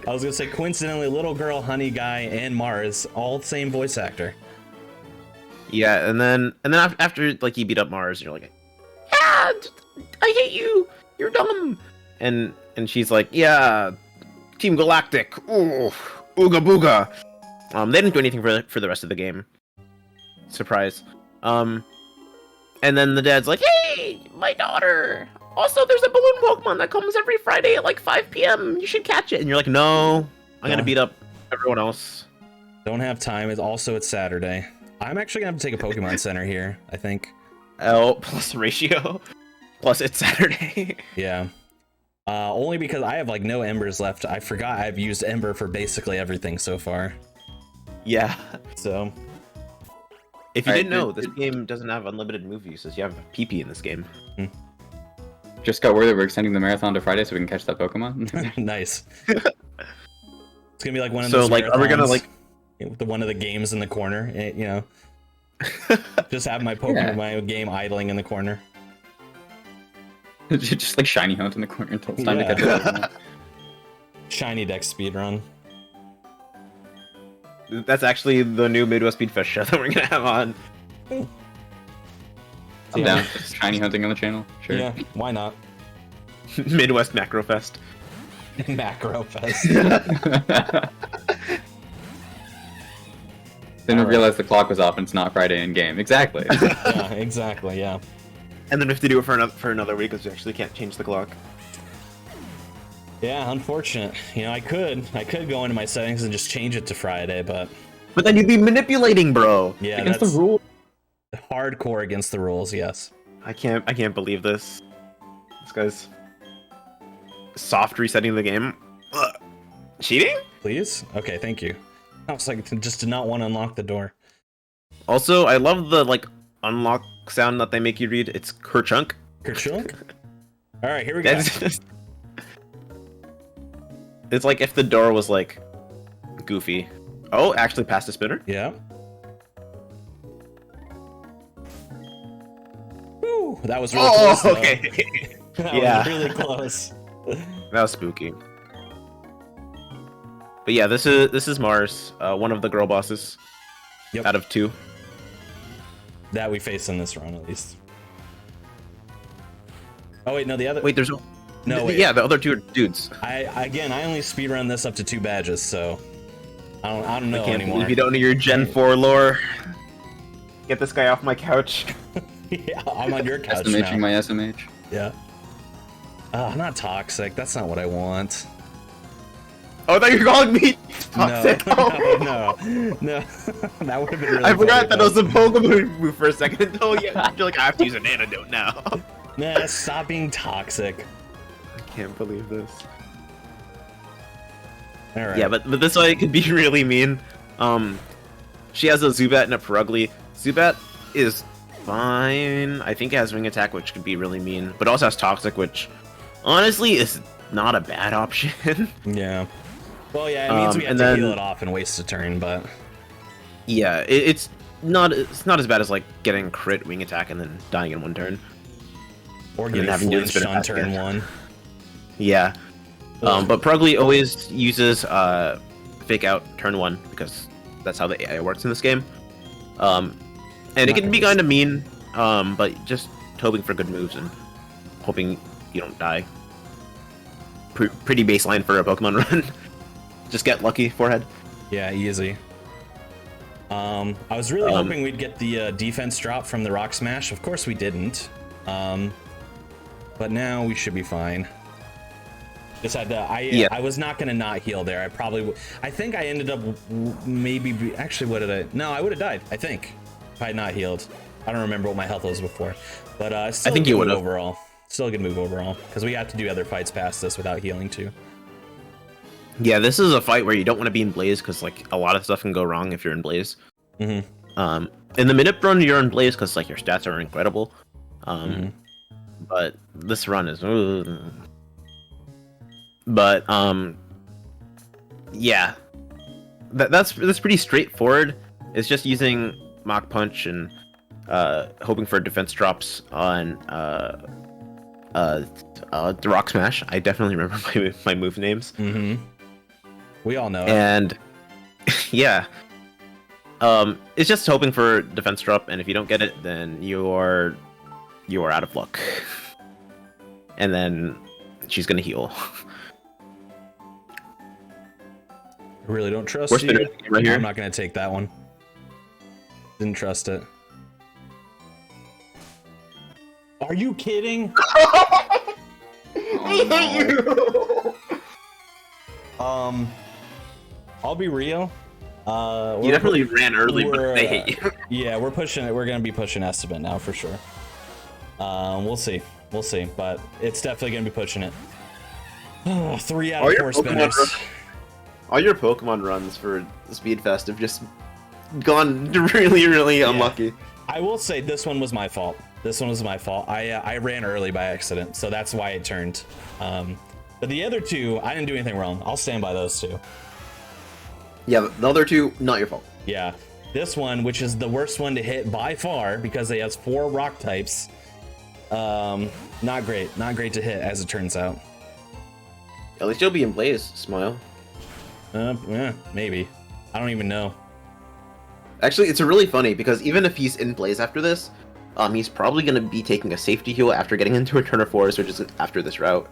I was gonna say coincidentally, little girl, honey guy, and Mars, all the same voice actor. Yeah, and then after like you beat up Mars, you're like, yeah, I hate you. You're dumb. And she's like, yeah, Team Galactic. Ooh, ooga booga. They didn't do anything for the rest of the game. Surprise. And then the dad's like, hey, my daughter. Also, there's a balloon Pokemon that comes every Friday at like 5 p.m. You should catch it. And you're like, no, I'm gonna beat up everyone else. Don't have time. It's Saturday. I'm actually gonna have to take a Pokemon Center here, I think. Oh, plus ratio. Plus it's Saturday. Yeah. Only because I have like no embers left. I forgot I've used Ember for basically everything so far. Yeah. So. If you didn't know, this game doesn't have unlimited move uses. You have PP in this game. Just got word that we're extending the marathon to Friday so we can catch that Pokemon. Nice. It's gonna be like one of those. So, like, are we gonna like one of the games in the corner? You know, just have my Pokemon, my game idling in the corner. Just like shiny hunt in the corner until it's time to catch it. Shiny Dex speedrun. That's actually the new Midwest Speedfest show that we're gonna have on. I'm down. Shiny hunting on the channel. Sure. Yeah, why not? Midwest Macrofest. Macrofest. Then we realized the clock was off and it's not Friday in game. Exactly. Yeah, exactly. Yeah. And then we have to do it for another week because we actually can't change the clock. Yeah, unfortunate. You know, I could go into my settings and just change it to Friday, but then you'd be manipulating, bro. Yeah, against that's the rule. Hardcore against the rules. Yes. I can't believe this. This guy's soft resetting the game. Ugh. Cheating? Please? Okay, thank you. I was like, just did not want to unlock the door. Also, I love the like unlock sound that they make you read. It's Kerchunk. Kerchunk? Alright, here we go. It's like if the door was like goofy. Oh, actually passed a spinner? Yeah. Woo, that was really close. Okay. That was really close. That was spooky. But yeah, this is Mars, one of the girl bosses. Yep. Out of 2. That we face in this run, at least. Oh wait, no, the other. Wait, there's no. Wait. Yeah, the other 2 are dudes. I only speedrun this up to 2 badges, so I don't know anymore. If you don't know your Gen 4 lore, get this guy off my couch. Yeah, I'm on your couch SMHing now. my SMH. Yeah. Not toxic. That's not what I want. Oh, I thought you were calling me No, toxic. no. That would have been really I forgot funny, that it was a Pokemon move for a second until you're like, I have to use an antidote now. Nah, stop being toxic. I can't believe this. Alright. Yeah, but this way it could be really mean. She has a Zubat and a Perugly. Zubat is fine. I think it has Wing Attack, which could be really mean, but also has Toxic, which honestly is not a bad option. Yeah. Well, yeah, it means we have to heal it off and waste a turn, but yeah, it's not as bad as like getting crit Wing Attack and then dying in one turn. Or getting flinched on turn 1. Yeah. But Perugly always uses Fake Out turn 1 because that's how the AI works in this game. And it can be kind of mean, but just hoping for good moves and hoping you don't die. Pretty baseline for a Pokemon run. Just get lucky, forehead. Yeah, easy. I was really hoping we'd get the defense drop from the Rock Smash. Of course we didn't. But now we should be fine. Just had to, I was not gonna not heal there. I think I ended up maybe, actually, what did I? No, I would have died, I think, if I had not healed. I don't remember what my health was before, but still I think a good you would move have. overall. Still a good move overall, because we have to do other fights past this without healing too. Yeah, this is a fight where you don't want to be in Blaze because like a lot of stuff can go wrong if you're in Blaze. Mm-hmm. In the minute run, you're in Blaze because like your stats are incredible. But this run is. But yeah, that's pretty straightforward. It's just using Mach Punch and hoping for defense drops on the Rock Smash. I definitely remember my move names. Mm-hmm. We all know it. And yeah, it's just hoping for defense drop, and if you don't get it, then you are out of luck. And then she's gonna heal. I really don't trust Worst you. right here. I'm not gonna take that one. Didn't trust it. Are you kidding? Oh, no. I'll be real. You definitely ran early, but they hate you. Yeah, we're pushing it. We're gonna be pushing Estimate now for sure. We'll see. We'll see, but it's definitely gonna be pushing it. 3 out of 4 spinners. All your Pokemon runs for Speedfest have just gone really unlucky. I will say this one was my fault. This one was my fault. I ran early by accident, so that's why it turned. But the other two, I didn't do anything wrong. I'll stand by those two. Yeah, the other two, not your fault. Yeah, this one, which is the worst one to hit by far because it has 4 rock types. Not great. Not great to hit, as it turns out. At least you'll be in Blaze, Smile. Yeah, maybe. I don't even know. Actually, it's really funny because even if he's in Blaze after this, he's probably going to be taking a safety heal after getting into Eterna Forest, which is after this route.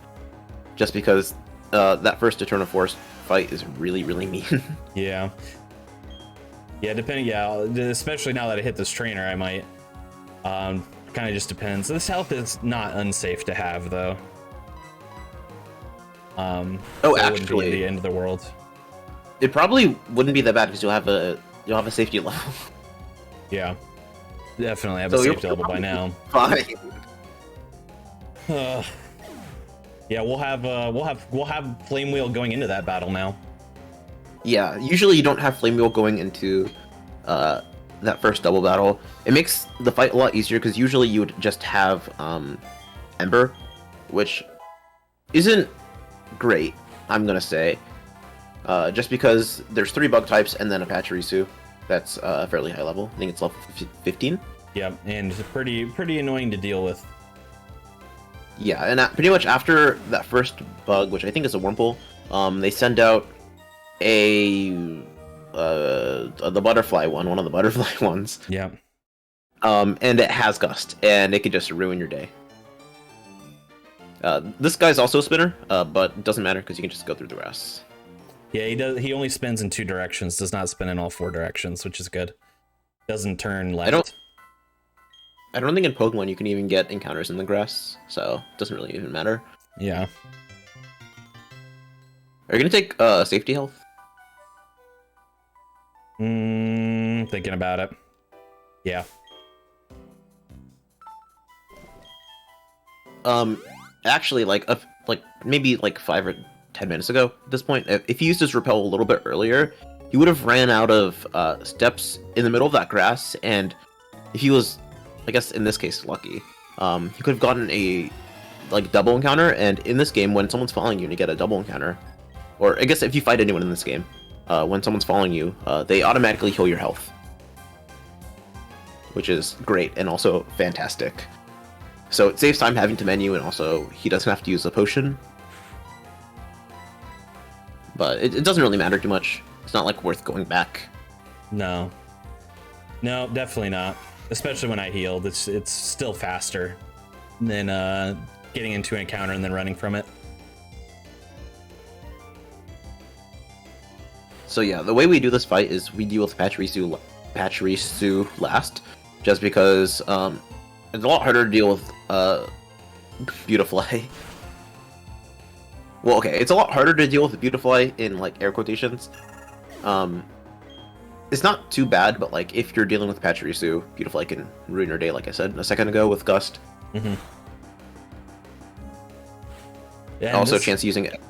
Just because that first Eterna Forest fight is really mean. Yeah. Yeah, depending. Yeah, especially now that I hit this trainer, I might. Kind of just depends. This health is not unsafe to have, though. Oh, so it actually, wouldn't be the end of the world. It probably wouldn't be that bad because you'll have a safety level. Yeah, definitely have So a you're safety level by now. Fine. Yeah, we'll have Flame Wheel going into that battle now. Yeah, usually you don't have Flame Wheel going into that first double battle. It makes the fight a lot easier because usually you would just have Ember, which isn't great, I'm gonna say. Just because there's 3 bug types and then a Pachirisu that's fairly high level. I think it's level 15. Yeah, and pretty annoying to deal with. Yeah, and pretty much after that first bug, which I think is a Wurmple, they send out the butterfly one of the butterfly ones. Yeah. And it has Gust, and it could just ruin your day. This guy's also a spinner, but it doesn't matter because you can just go through the grass. Yeah, he does. He only spins in 2 directions. Does not spin in all 4 directions, which is good. Doesn't turn left. I don't think in Pokemon you can even get encounters in the grass, so it doesn't really even matter. Yeah. Are you gonna take safety health? Thinking about it. Yeah. Actually, like maybe like 5 or 10 minutes ago at this point, if he used his repel a little bit earlier, he would have ran out of steps in the middle of that grass, and if he was, I guess in this case, lucky, he could have gotten a like double encounter. And in this game, when someone's following you and you get a double encounter, or I guess if you fight anyone in this game, when someone's following you, they automatically heal your health, which is great and also fantastic. So it saves time having to menu, and also he doesn't have to use a potion. But it doesn't really matter too much. It's not like worth going back. No, definitely not. Especially when I healed, it's still faster than getting into an encounter and then running from it. So yeah, the way we do this fight is we deal with Pachirisu last, just because it's a lot harder to deal with Beautifly. Well, okay, it's a lot harder to deal with Beautifly in like air quotations. It's not too bad, but like if you're dealing with Pachirisu, Beautifly can ruin your day, like I said a second ago with Gust. Mm-hmm. Yeah, also, chance using it.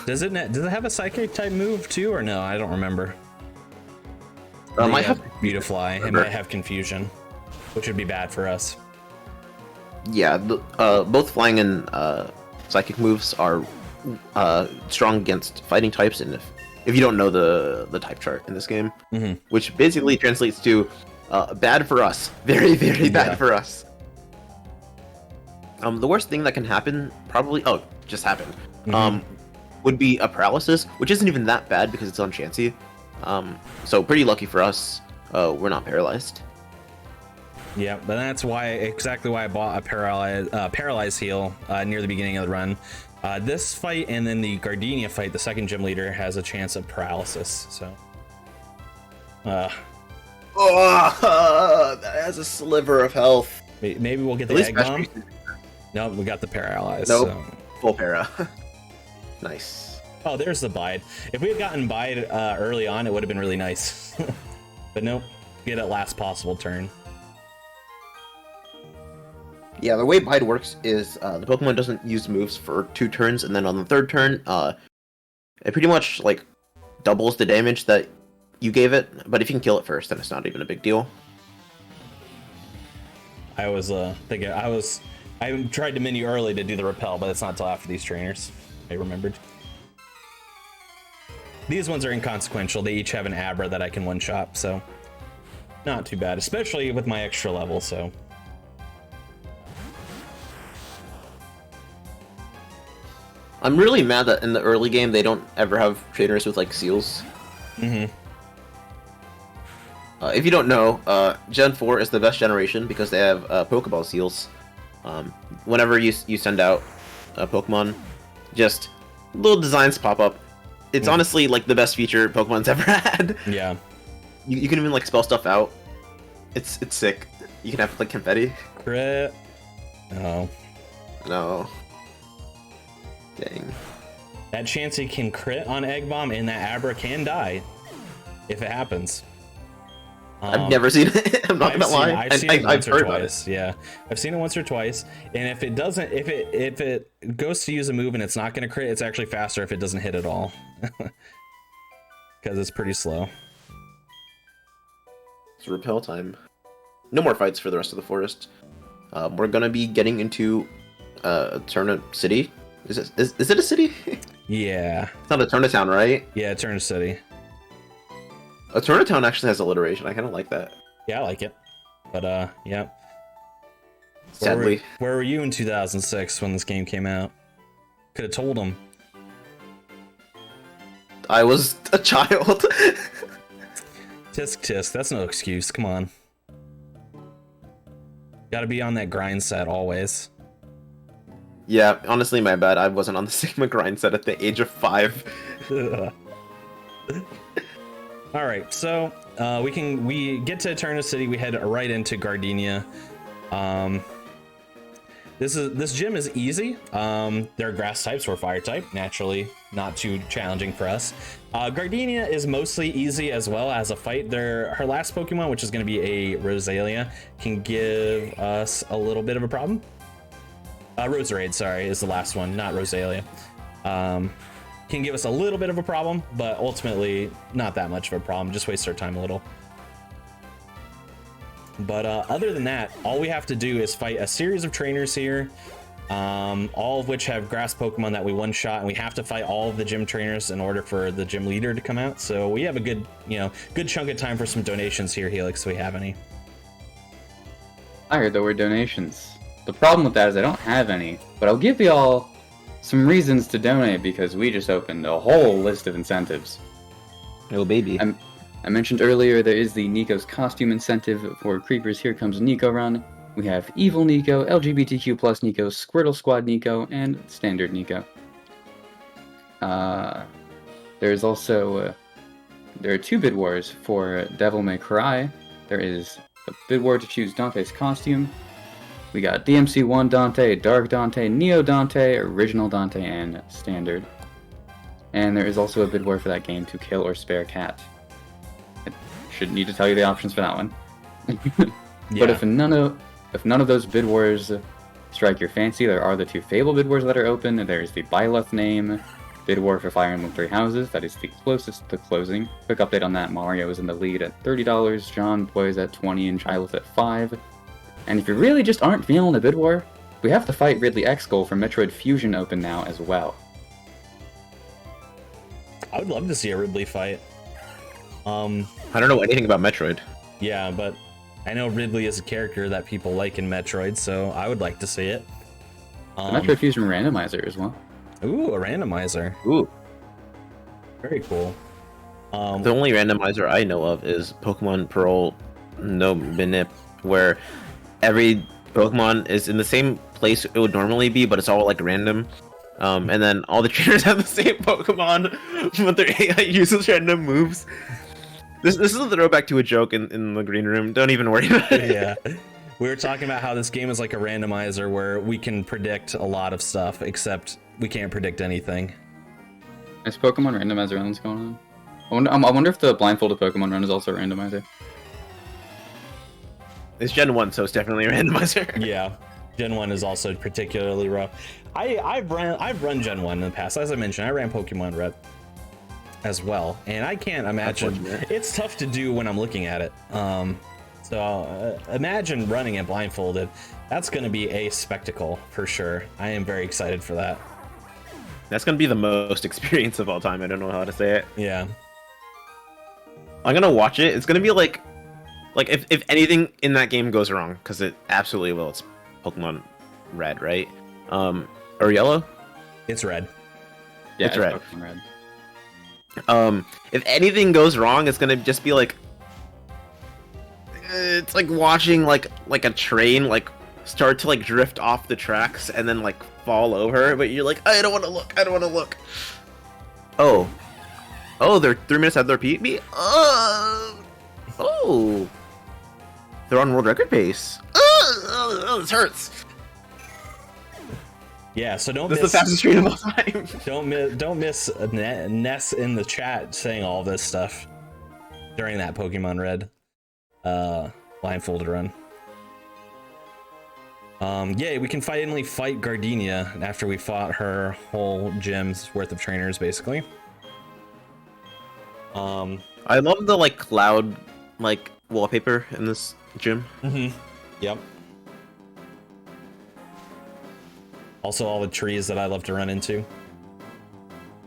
Does it have a psychic type move too, or no? I don't remember. Might have Beautifly. It might have confusion, which would be bad for us. Yeah, both flying and psychic moves are strong against fighting types, and if you don't know the type chart in this game, which basically translates to bad for us, very bad for us. The worst thing that can happen, probably just happened, would be a paralysis, which isn't even that bad because it's on Chansey. So pretty lucky for us, we're not paralyzed. Yeah, but that's exactly why I bought a paralyze heal near the beginning of the run. This fight and then the Gardenia fight, the second gym leader has a chance of paralysis. So, that has a sliver of health. Maybe we'll get the egg bomb. Nope, we got the paralyze. Nope, so. Full para. Nice. Oh, there's the bide. If we had gotten bide early on, it would have been really nice. But nope, get it last possible turn. Yeah, the way Bide works is the Pokemon doesn't use moves for 2 turns, and then on the 3rd turn, it pretty much like doubles the damage that you gave it. But if you can kill it first, then it's not even a big deal. I was thinking I tried to menu early to do the repel, but it's not until after these trainers I remembered. These ones are inconsequential. They each have an Abra that I can one-shot, so not too bad, especially with my extra level. So. I'm really mad that in the early game they don't ever have trainers with like seals. If you don't know, Gen 4 is the best generation because they have Pokeball seals. Whenever you send out a Pokemon, just little designs pop up. It's honestly like the best feature Pokemon's ever had. Yeah. You can even like spell stuff out. It's sick. You can have like confetti. Crit. No. No. Dang. That Chansey can crit on Egg Bomb, and that Abra can die if it happens. I've never seen it. I'm not gonna lie. I've seen it once or twice. Yeah, I've seen it once or twice. And if it doesn't, if it goes to use a move and it's not gonna crit, it's actually faster if it doesn't hit at all, because it's pretty slow. It's repel time. No more fights for the rest of the forest. We're gonna be getting into Eterna City. Is it a city? Yeah. It's not Eterna Town, right? Yeah, Eterna City. Eterna Town actually has alliteration. I kind of like that. Yeah, I like it. But yeah. Sadly. Where were you in 2006 when this game came out? Could have told him. I was a child. Tisk tisk, that's no excuse. Come on. Gotta be on that grind set always. Yeah, honestly, my bad. I wasn't on the Sigma grind set at the age of 5. All right, so we get to Eterna City. We head right into Gardenia. This gym is easy. They're grass types, we're fire type, naturally not too challenging for us. Gardenia is mostly easy as well as a fight. Her last Pokemon, which is going to be a Rosalia, can give us a little bit of a problem. Roserade, sorry, is the last one, not Rosalia. Can give us a little bit of a problem, but ultimately not that much of a problem. Just waste our time a little. But other than that, all we have to do is fight a series of trainers here, all of which have grass Pokemon that we one-shot, and we have to fight all of the gym trainers in order for the gym leader to come out. So we have a good, good chunk of time for some donations here, Helix, if we have any. I heard the word donations. The problem with that is I don't have any, but I'll give y'all some reasons to donate because we just opened a whole list of incentives. Oh, baby. I mentioned earlier there is the Nico's costume incentive for Creeper's Here Comes Nico run. We have Evil Nico, LGBTQ plus Nico, Squirtle Squad Nico, and Standard Nico. There's also there are 2 bid wars for Devil May Cry. There is a bid war to choose Dante's costume. We got DMC1 Dante, Dark Dante, Neo Dante, Original Dante, and Standard. And there is also a bid war for that game to kill or spare cat. I shouldn't need to tell you the options for that one. But if none of those bid wars strike your fancy, there are the 2 Fable bid wars that are open. There's the Byleth name bid war for Fire Emblem 3 Houses. That is the closest to closing. Quick update on that: Mario is in the lead at $30, John Boy is at $20, and Chileth at $5. And if you really just aren't feeling a bid war, we have to fight Ridley X-Skull from Metroid Fusion open now as well. I would love to see a Ridley fight. I don't know anything about Metroid. Yeah, but I know Ridley is a character that people like in Metroid, so I would like to see it. The Metroid Fusion randomizer as well. Ooh, a randomizer. Ooh. Very cool. The only randomizer I know of is Pokemon Pearl No Manip, where every Pokemon is in the same place it would normally be, but it's all like random. And then all the trainers have the same Pokemon, but their AI uses random moves. This is a throwback to a joke in the green room. Don't even worry about it. Yeah. We were talking about how this game is like a randomizer where we can predict a lot of stuff, except we can't predict anything. Is Pokemon randomizer runs going on? I wonder if the blindfolded Pokemon run is also a randomizer. It's Gen 1, so it's definitely a randomizer. Yeah. Gen 1 is also particularly rough. I've run Gen 1 in the past. As I mentioned, I ran Pokemon Red as well, and I can't imagine. It's tough to do when I'm looking at it. So imagine running it blindfolded. That's going to be a spectacle for sure. I am very excited for that. That's going to be the most experience of all time. I don't know how to say it. Yeah. I'm going to watch it. It's going to be like if anything in that game goes wrong, because it absolutely will. It's Pokemon Red, right? Or Yellow? It's Red. Yeah, it's Red. Pokemon Red. If anything goes wrong, it's gonna just be like it's like watching like a train like start to like drift off the tracks and then like fall over, but you're like, I don't want to look. I don't want to look. Oh, they're 3 minutes out of their PB. Oh, they're on world record pace. This hurts. Yeah, so don't miss. This is the fastest stream of all time. Don't miss Ness in the chat saying all this stuff during that Pokemon Red blindfolded run. Yeah, we can finally fight Gardenia after we fought her whole gym's worth of trainers, basically. I love the like cloud like wallpaper in this gym. Yep. Also, all the trees that I love to run into.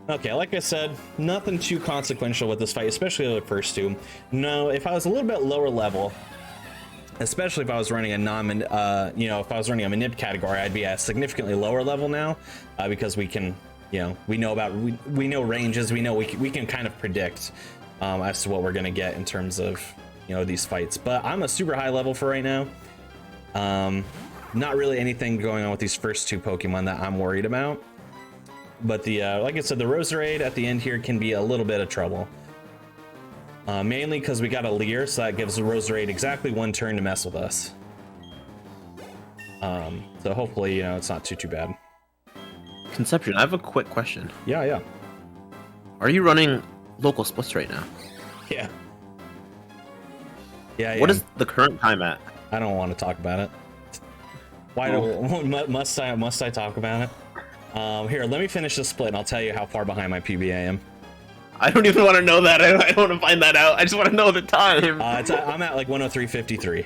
Okay, like I said, nothing too consequential with this fight, especially the first 2. No, if I was a little bit lower level, especially if I was running a if I was running a manip category, I'd be at a significantly lower level now, because we can, we know ranges, we can kind of predict as to what we're gonna get in terms of these fights. But I'm a super high level for right now. Not really anything going on with these first 2 Pokemon that I'm worried about. But the like I said, the Roserade at the end here can be a little bit of trouble. Mainly because we got a Leer, so that gives the Roserade exactly 1 turn to mess with us. So hopefully, it's not too bad. Conception, I have a quick question. Yeah. Are you running local splits right now? Yeah. Yeah. What is the current time at? I don't want to talk about it. Why must I talk about it? Here, let me finish the split and I'll tell you how far behind my PB I am. I don't even want to know that. I don't want to find that out. I just want to know the time. I'm at like 103.53.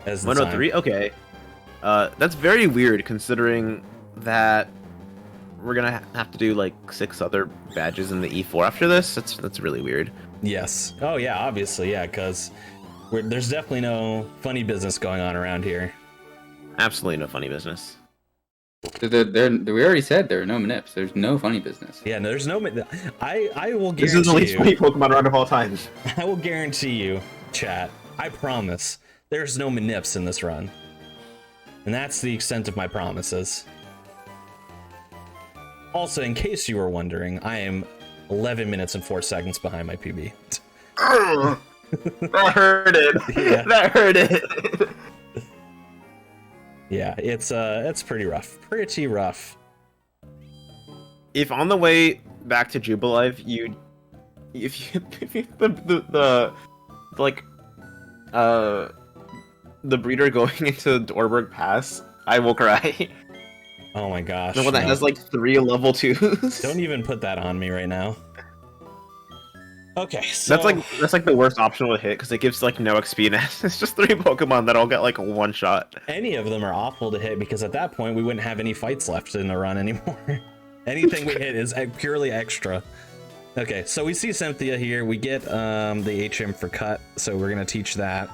103? Okay. That's very weird considering that we're gonna have to do like 6 other badges in the E4 after this. That's really weird. Yes. Oh yeah, obviously, yeah, because there's definitely no funny business going on around here. Absolutely no funny business. We already said there are no manips. There's no funny business. Yeah, no, there's no. I will guarantee This is the least funny Pokemon run of all time. I will guarantee you, chat. I promise. There's no manips in this run, and that's the extent of my promises. Also, in case you were wondering, I am 11 minutes and 4 seconds behind my PB. That hurt it. Yeah. That hurt it. Yeah, it's pretty rough. Pretty rough. If on the way back to Jubilife, the breeder going into Dorburg Pass, I will cry. Oh my gosh. The one that has like 3 level 2s. Don't even put that on me right now. Okay, so that's like the worst optional to hit because it gives like no XP and it's just 3 Pokemon that all get like 1 shot. Any of them are awful to hit because at that point we wouldn't have any fights left in the run anymore. Anything we hit is purely extra. Okay, so we see Cynthia here. We get the HM for cut, so we're gonna teach that.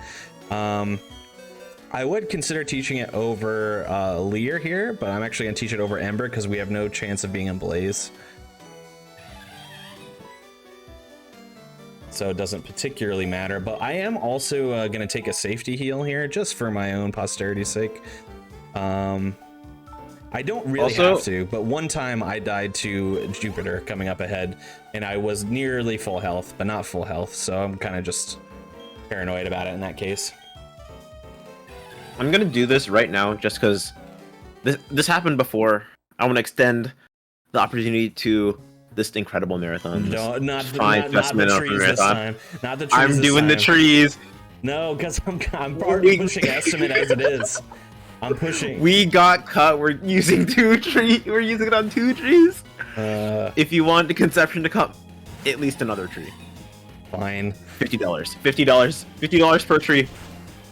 I would consider teaching it over Leer here, but I'm actually gonna teach it over Ember because we have no chance of being in Blaze. So it doesn't particularly matter, but I am also going to take a safety heal here just for my own posterity's sake. I don't really have to, but one time I died to Jupiter coming up ahead and I was nearly full health, but not full health. So I'm kind of just paranoid about it in that case. I'm going to do this right now just because this happened before. I want to extend the opportunity to this incredible marathon. No, not the trees this time. Not the trees. I'm doing the trees. No, because I'm pushing estimate as it is. I'm pushing. We got cut. We're using 2 trees. We're using it on 2 trees. If you want the Conception to cut at least another tree. Fine. $50. $50 per tree.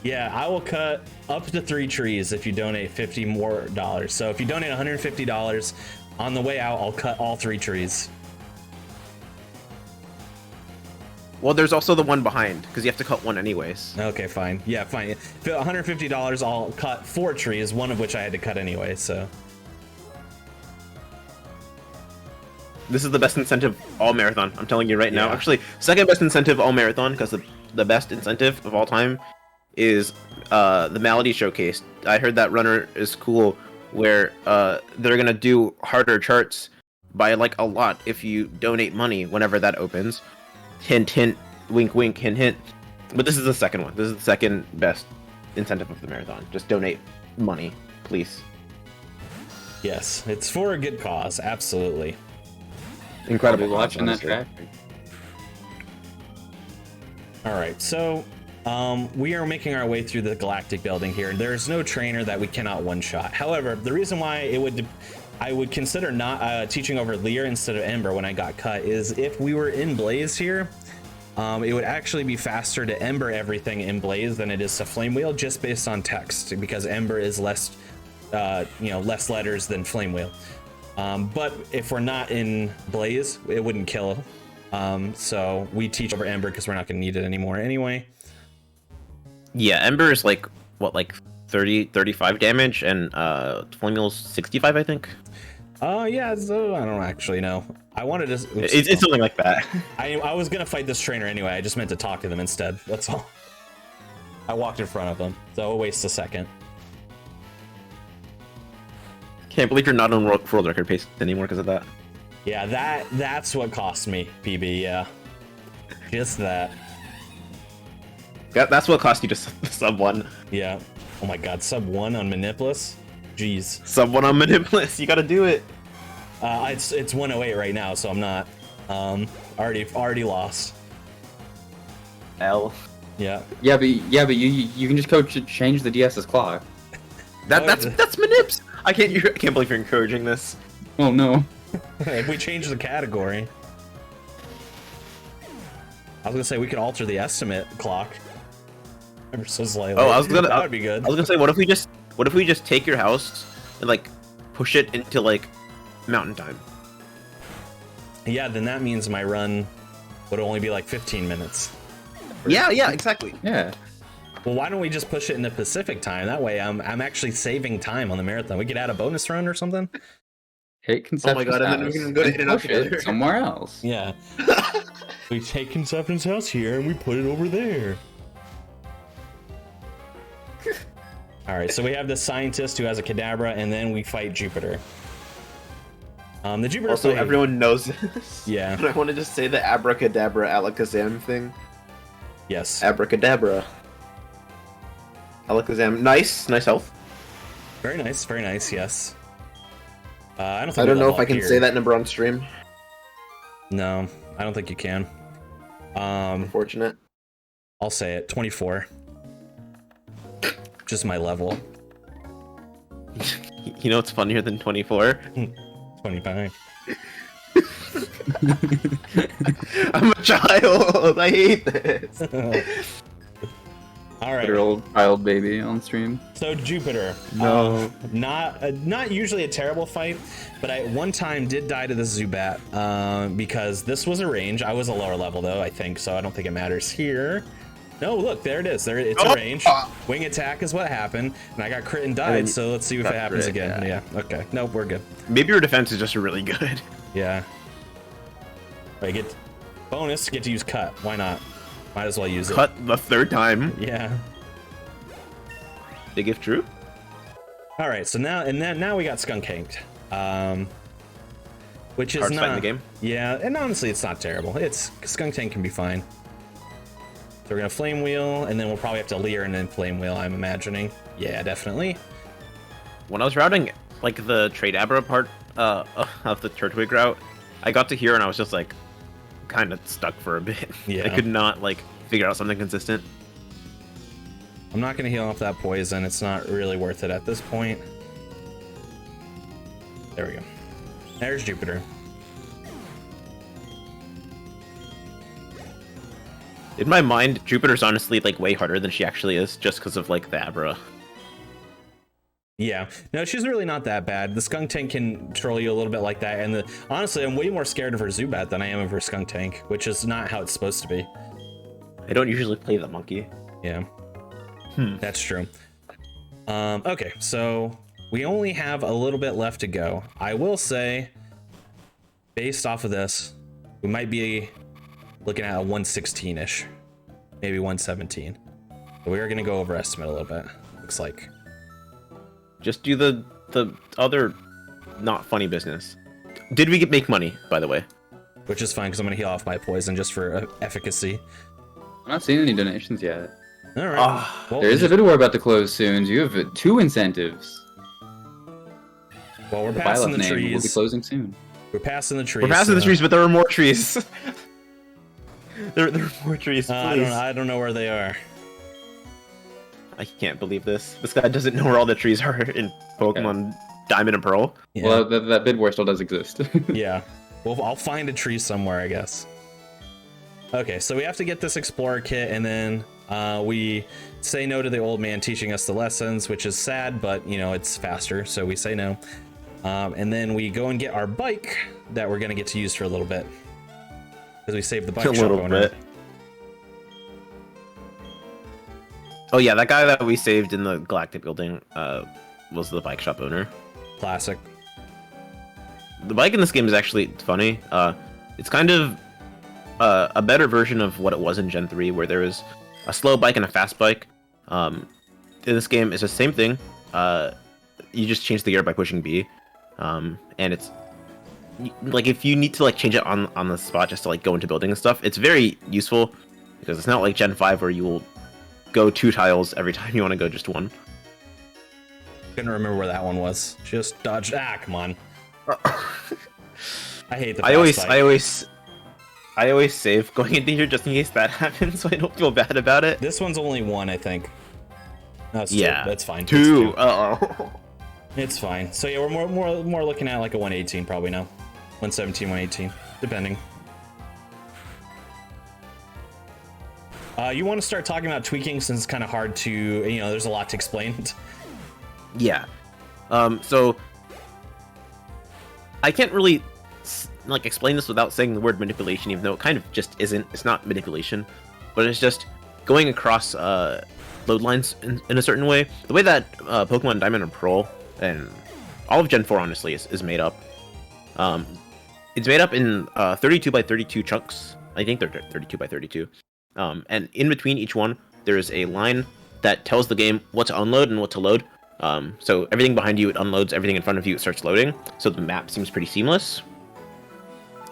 Yeah, I will cut up to 3 trees if you donate $50 more. So if you donate $150. On the way out, I'll cut all 3 trees. Well, there's also the one behind, because you have to cut one anyways. Okay, fine. Yeah, fine. For $150, I'll cut 4 trees, one of which I had to cut anyway, so... This is the best incentive all marathon, I'm telling you right now. Yeah. Actually, second best incentive all marathon, because the best incentive of all time is the Malady Showcase. I heard that runner is cool, where they're gonna do harder charts by like a lot if you donate money whenever that opens. Hint, hint, wink, wink, hint, hint. But this is the second one. This is the second best incentive of the marathon. Just donate money, please. Yes, it's for a good cause, absolutely. Incredible. I'll be watching that track. All right, so we are making our way through the Galactic building here. There's no trainer that we cannot one-shot. However, the reason why I would consider not teaching over Leer instead of Ember when I got cut is if we were in Blaze here, it would actually be faster to Ember everything in Blaze than it is to Flame Wheel just based on text, because Ember is less, less letters than Flame Wheel. But if we're not in Blaze, it wouldn't kill. So we teach over Ember because we're not going to need it anymore anyway. Yeah, Ember is like, what, like 30, 35 damage, and Flame Wheel's 65, I think. Yeah, so I don't actually know. I wanted to... It's something like that. I was going to fight this trainer anyway. I just meant to talk to them instead. That's all. I walked in front of them, so it'll waste a second. Can't believe you're not on world record pace anymore because of that. Yeah, that's what cost me, PB, yeah. Just that. That's what cost you to sub 1. Yeah. Oh my god, sub 1 on Manipless? Jeez. Sub 1 on Manipless, you gotta do it. It's 108 right now, so I'm not. Already lost. L. Yeah. Yeah, but you can just change the DS's clock. That's Manips. I can't believe you're encouraging this. Oh no. If we change the category. I was gonna say we could alter the estimate clock. Ever so slightly. Oh, that would be good. I was gonna say, what if we just take your house and like push it into like mountain time? Yeah, then that means my run would only be like 15 minutes. Yeah, exactly. Yeah. Well, why don't we just push it into Pacific time? That way I'm actually saving time on the marathon. We could add a bonus run or something. Hit Conception's Oh my god, and then we can go to hit it out together. somewhere else. Yeah. We take Conception's house here and we put it over there. Alright, so we have the scientist who has a Kadabra, and then we fight Jupiter. The Jupiter Also, fight, everyone knows this. Yeah. But I want to just say the abracadabra alakazam thing. Yes. Abracadabra. Alakazam. Nice health. Very nice, yes. I don't think I we don't know level if I up can here. say that number on stream. No, I don't think you can. Unfortunate. I'll say it, 24. Just my level. You know what's funnier than 24? 25. I'm a child. I hate this. All right. Your old child baby on stream. So Jupiter. No. Not usually a terrible fight, but I at one time did die to the Zubat because this was a range. I was a lower level though, I think, so I don't think it matters here. No, look, there it is. It's a range. Wing attack is what happened, and I got crit and died. So let's see if it happens again. Yeah. Okay. Nope, we're good. Maybe your defense is just really good. Yeah. I get bonus. Get to use cut. Why not? Might as well use it. Cut the third time. Yeah. Big if true. All right. So now we got Skunkanked, which is Hardest not fight in the game. Yeah, and honestly, it's not terrible. Skuntank can be fine. So we're gonna Flame Wheel, and then we'll probably have to Leer and then Flame Wheel, I'm imagining. Yeah, definitely. When I was routing like the trade Abra part of the Turtwig route, I got to here and I was just like kind of stuck for a bit. Yeah. I could not like figure out something consistent. I'm not gonna heal off that poison. It's not really worth it at this point. There we go. There's Jupiter. In my mind, Jupiter's honestly like way harder than she actually is, just because of like the Abra. Yeah, no, she's really not that bad. The Skuntank can troll you a little bit like that, and honestly, I'm way more scared of her Zubat than I am of her Skuntank, which is not how it's supposed to be. I don't usually play the monkey. Yeah, that's true. Okay, so we only have a little bit left to go. I will say, based off of this, we might be looking at a 116-ish, maybe 117. But we are going to go over estimate a little bit, looks like. Just do the other not funny business. Did we make money, by the way? Which is fine, because I'm going to heal off my poison just for efficacy. I'm not seeing any donations yet. All right. Well, There is a vid war about to close soon. So you have 2 incentives. well, we're The passing Byleth the name will be trees. closing soon. We're passing the trees. We're passing the so- trees, but there are more trees. there are more trees, please. I don't know where they are. I can't believe this. This guy doesn't know where all the trees are in Pokemon Diamond and Pearl. Yeah. Well, that bid war still does exist. Yeah. Well, I'll find a tree somewhere, I guess. Okay, so we have to get this Explorer kit, and then we say no to the old man teaching us the lessons, which is sad, but, you know, it's faster, so we say no. And then we go and get our bike that we're going to get to use for a little bit. Because we saved the bike A shop little owner. bit. Oh yeah, that guy that we saved in the Galactic building was the bike shop owner. Classic. The bike in this game is actually funny. It's kind of a better version of what it was in Gen 3, where there was a slow bike and a fast bike. In this game, it's the same thing. You just change the gear by pushing B, and it's like if you need to like change it on the spot just to like go into building and stuff, it's very useful because it's not like Gen 5 where you will go 2 tiles every time you want to go just 1. Couldn't remember where that one was. Just dodged. Ah, come on. I hate the I always fast fight. I always save going into here just in case that happens, so I don't feel bad about it. This one's only one, I think. No, it's Yeah, two. That's fine. It's two. two. Uh-oh. It's fine. So yeah, we're more looking at like a 118 probably now. 117, 118, depending. You want to start talking about tweaking since it's kind of hard to, you know, there's a lot to explain. Yeah. So I can't really like explain this without saying the word manipulation, even though it kind of just isn't. It's not manipulation, but it's just going across load lines in a certain way. The way that Pokemon Diamond and Pearl and all of Gen 4 honestly is made up. It's made up in 32 by 32 chunks. I think they're 32 by 32. And in between each one, there is a line that tells the game what to unload and what to load. So everything behind you, it unloads. Everything in front of you, it starts loading. So the map seems pretty seamless.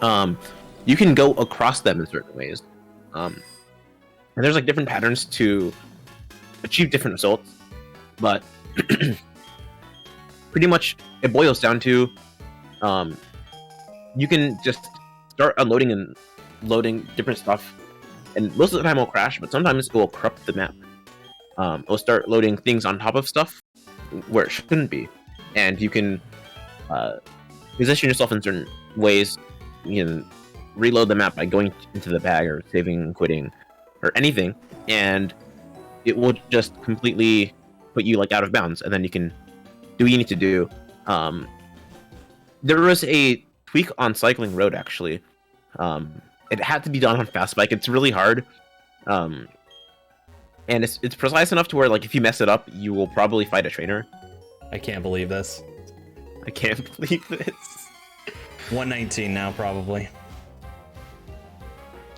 You can go across them in certain ways. And there's like different patterns to achieve different results. But pretty much it boils down to you can just start unloading and loading different stuff. And most of the time it'll crash, but sometimes it will corrupt the map. It'll start loading things on top of stuff where it shouldn't be. And you can position yourself in certain ways. You can reload the map by going into the bag or saving and quitting or anything. And it will just completely put you like out of bounds. And then you can do what you need to do. There was a tweak on Cycling Road, actually. It had to be done on Fast Bike. It's really hard. And it's precise enough to where, like, if you mess it up, you will probably fight a trainer. I can't believe this. I can't believe this. 119 now, probably.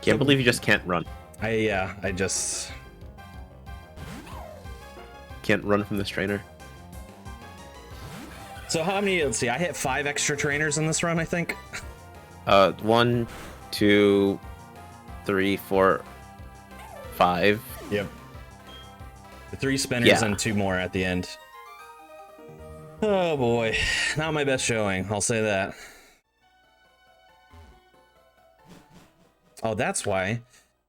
Can't believe you just can't run. I just... Can't run from this trainer. So how many, let's see, I hit 5 extra trainers in this run, I think. 1, 2, 3, 4, 5. Yep. 3 spinners Yeah. and 2 more at the end. Oh boy, not my best showing, I'll say that. Oh, that's why.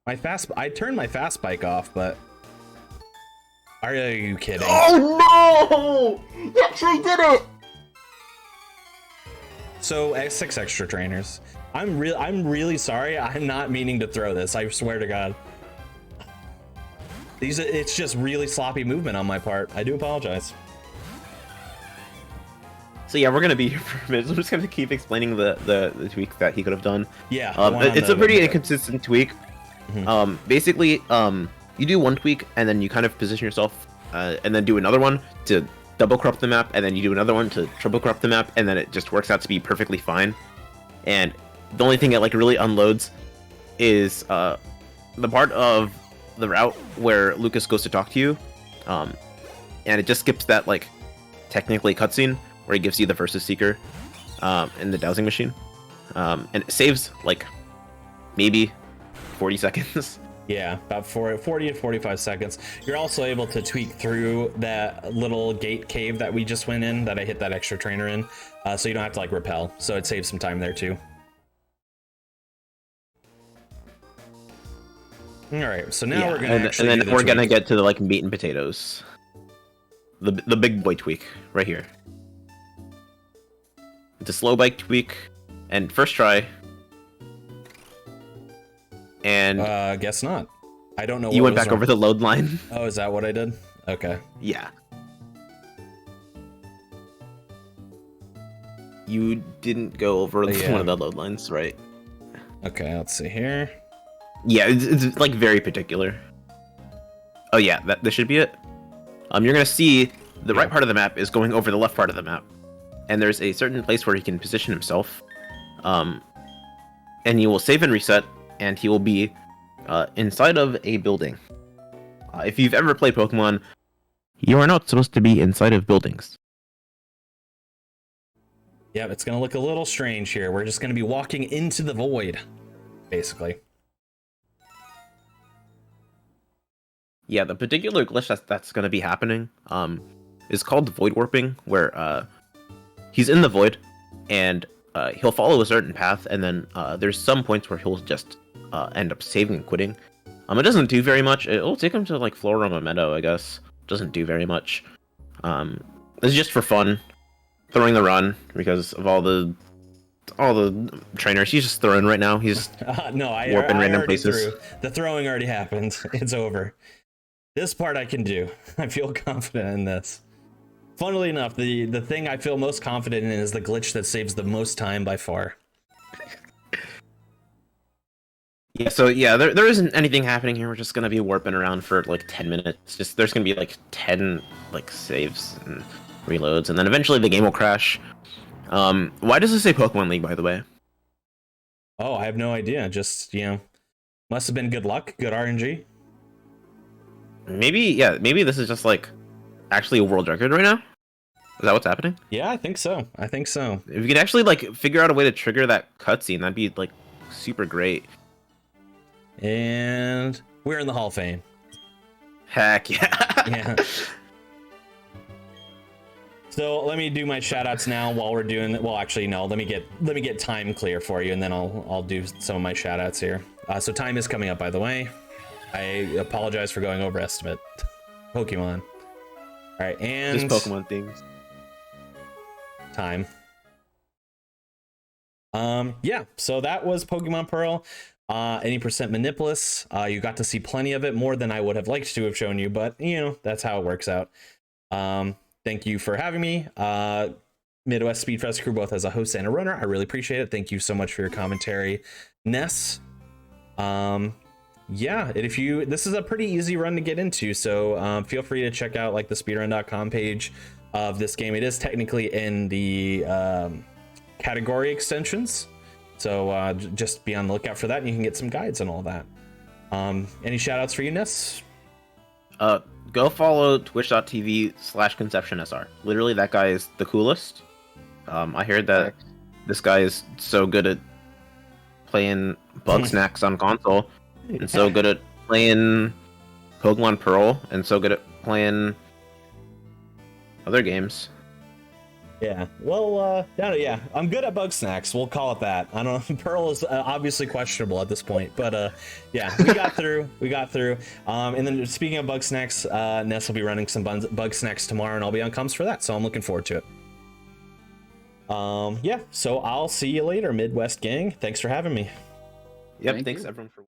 I turned my fast bike off, but... Are you kidding? Oh no! You actually did it! So, 6 extra trainers. I'm really sorry, I'm not meaning to throw this, I swear to God. It's just really sloppy movement on my part. I do apologize. So yeah, we're gonna be here for a minute. I'm just gonna keep explaining the tweaks that he could have done. Yeah. It's a pretty inconsistent tweak. Mm-hmm. Basically, you do one tweak and then you kind of position yourself, and then do another one to double corrupt the map, and then you do another one to triple corrupt the map, and then it just works out to be perfectly fine. And the only thing it like really unloads is the part of the route where Lucas goes to talk to you, and it just skips that like technically cutscene where he gives you the Versus Seeker in the dowsing machine, and it saves like maybe 40 seconds. Yeah, about 40 to 45 seconds. You're also able to tweak through that little gate cave that we just went in, that I hit that extra trainer in, so you don't have to like repel, so it saves some time there too. All right, so now we're gonna we're gonna get to the like meat and potatoes, the big boy tweak right here. It's a slow bike tweak, and first try. And guess not. I don't know. You went back over the load line. Oh, is that what I did? Okay. Yeah. You didn't go over one of the load lines, right? Okay, let's see here. Yeah, it's like very particular. Oh yeah, this should be it. You're gonna see the right part of the map is going over the left part of the map, and there's a certain place where he can position himself. And he will save and reset, and he will be inside of a building. If you've ever played Pokemon, you are not supposed to be inside of buildings. Yeah, it's gonna look a little strange here. We're just gonna be walking into the void, basically. Yeah, the particular glitch that's going to be happening is called void warping, where he's in the void, and he'll follow a certain path, and then there's some points where he'll just end up saving and quitting. It doesn't do very much. It'll take him to like Floroma Meadow, I guess. Doesn't do very much. It's just for fun, throwing the run because of all the trainers. He's just throwing right now. He's no, I warping random already places. threw. The throwing already happened. It's over. This part I can do. I feel confident in this. Funnily enough, the thing I feel most confident in is the glitch that saves the most time by far. Yeah, so yeah, there isn't anything happening here. We're just gonna be warping around for like 10 minutes. Just there's gonna be like 10 like saves and reloads, and then eventually the game will crash. Why does it say Pokemon League, by the way? Oh, I have no idea. Just, must have been good luck, good RNG. Maybe this is just like actually a world record right now. Is that what's happening? Yeah, I think so. If you could actually like figure out a way to trigger that cutscene, that'd be like super great. And we're in the Hall of Fame. Heck yeah. Yeah. So let me do my shoutouts now while we're doing it. Well, actually, no. Let me get time clear for you, and then I'll do some of my shoutouts here. So time is coming up, by the way. I apologize for going over estimate. Pokemon. All right, and just Pokemon things. Time. Yeah. So that was Pokemon Pearl. Any percent Manipless. You got to see plenty of it, more than I would have liked to have shown you, but that's how it works out. Thank you for having me. Midwest Speedfest crew, both as a host and a runner. I really appreciate it. Thank you so much for your commentary, Ness. Yeah, this is a pretty easy run to get into, so feel free to check out like the speedrun.com page of this game. It is technically in the category extensions, so just be on the lookout for that, and you can get some guides and all that. Any shout outs for you, Ness? Go follow twitch.tv/KonceptionSR. Literally, that guy is the coolest. I heard that this guy is so good at playing Bug Snacks on console, and so good at playing Pokemon Pearl, and so good at playing other games. Yeah, well, yeah, I'm good at Bug Snacks. We'll call it that. I don't know. Pearl is obviously questionable at this point, but yeah, we got through. And then speaking of Bug Snacks, Ness will be running some Bug Snacks tomorrow, and I'll be on comms for that, so I'm looking forward to it. Yeah, so I'll see you later, Midwest gang. Thanks for having me. Yep, thanks everyone for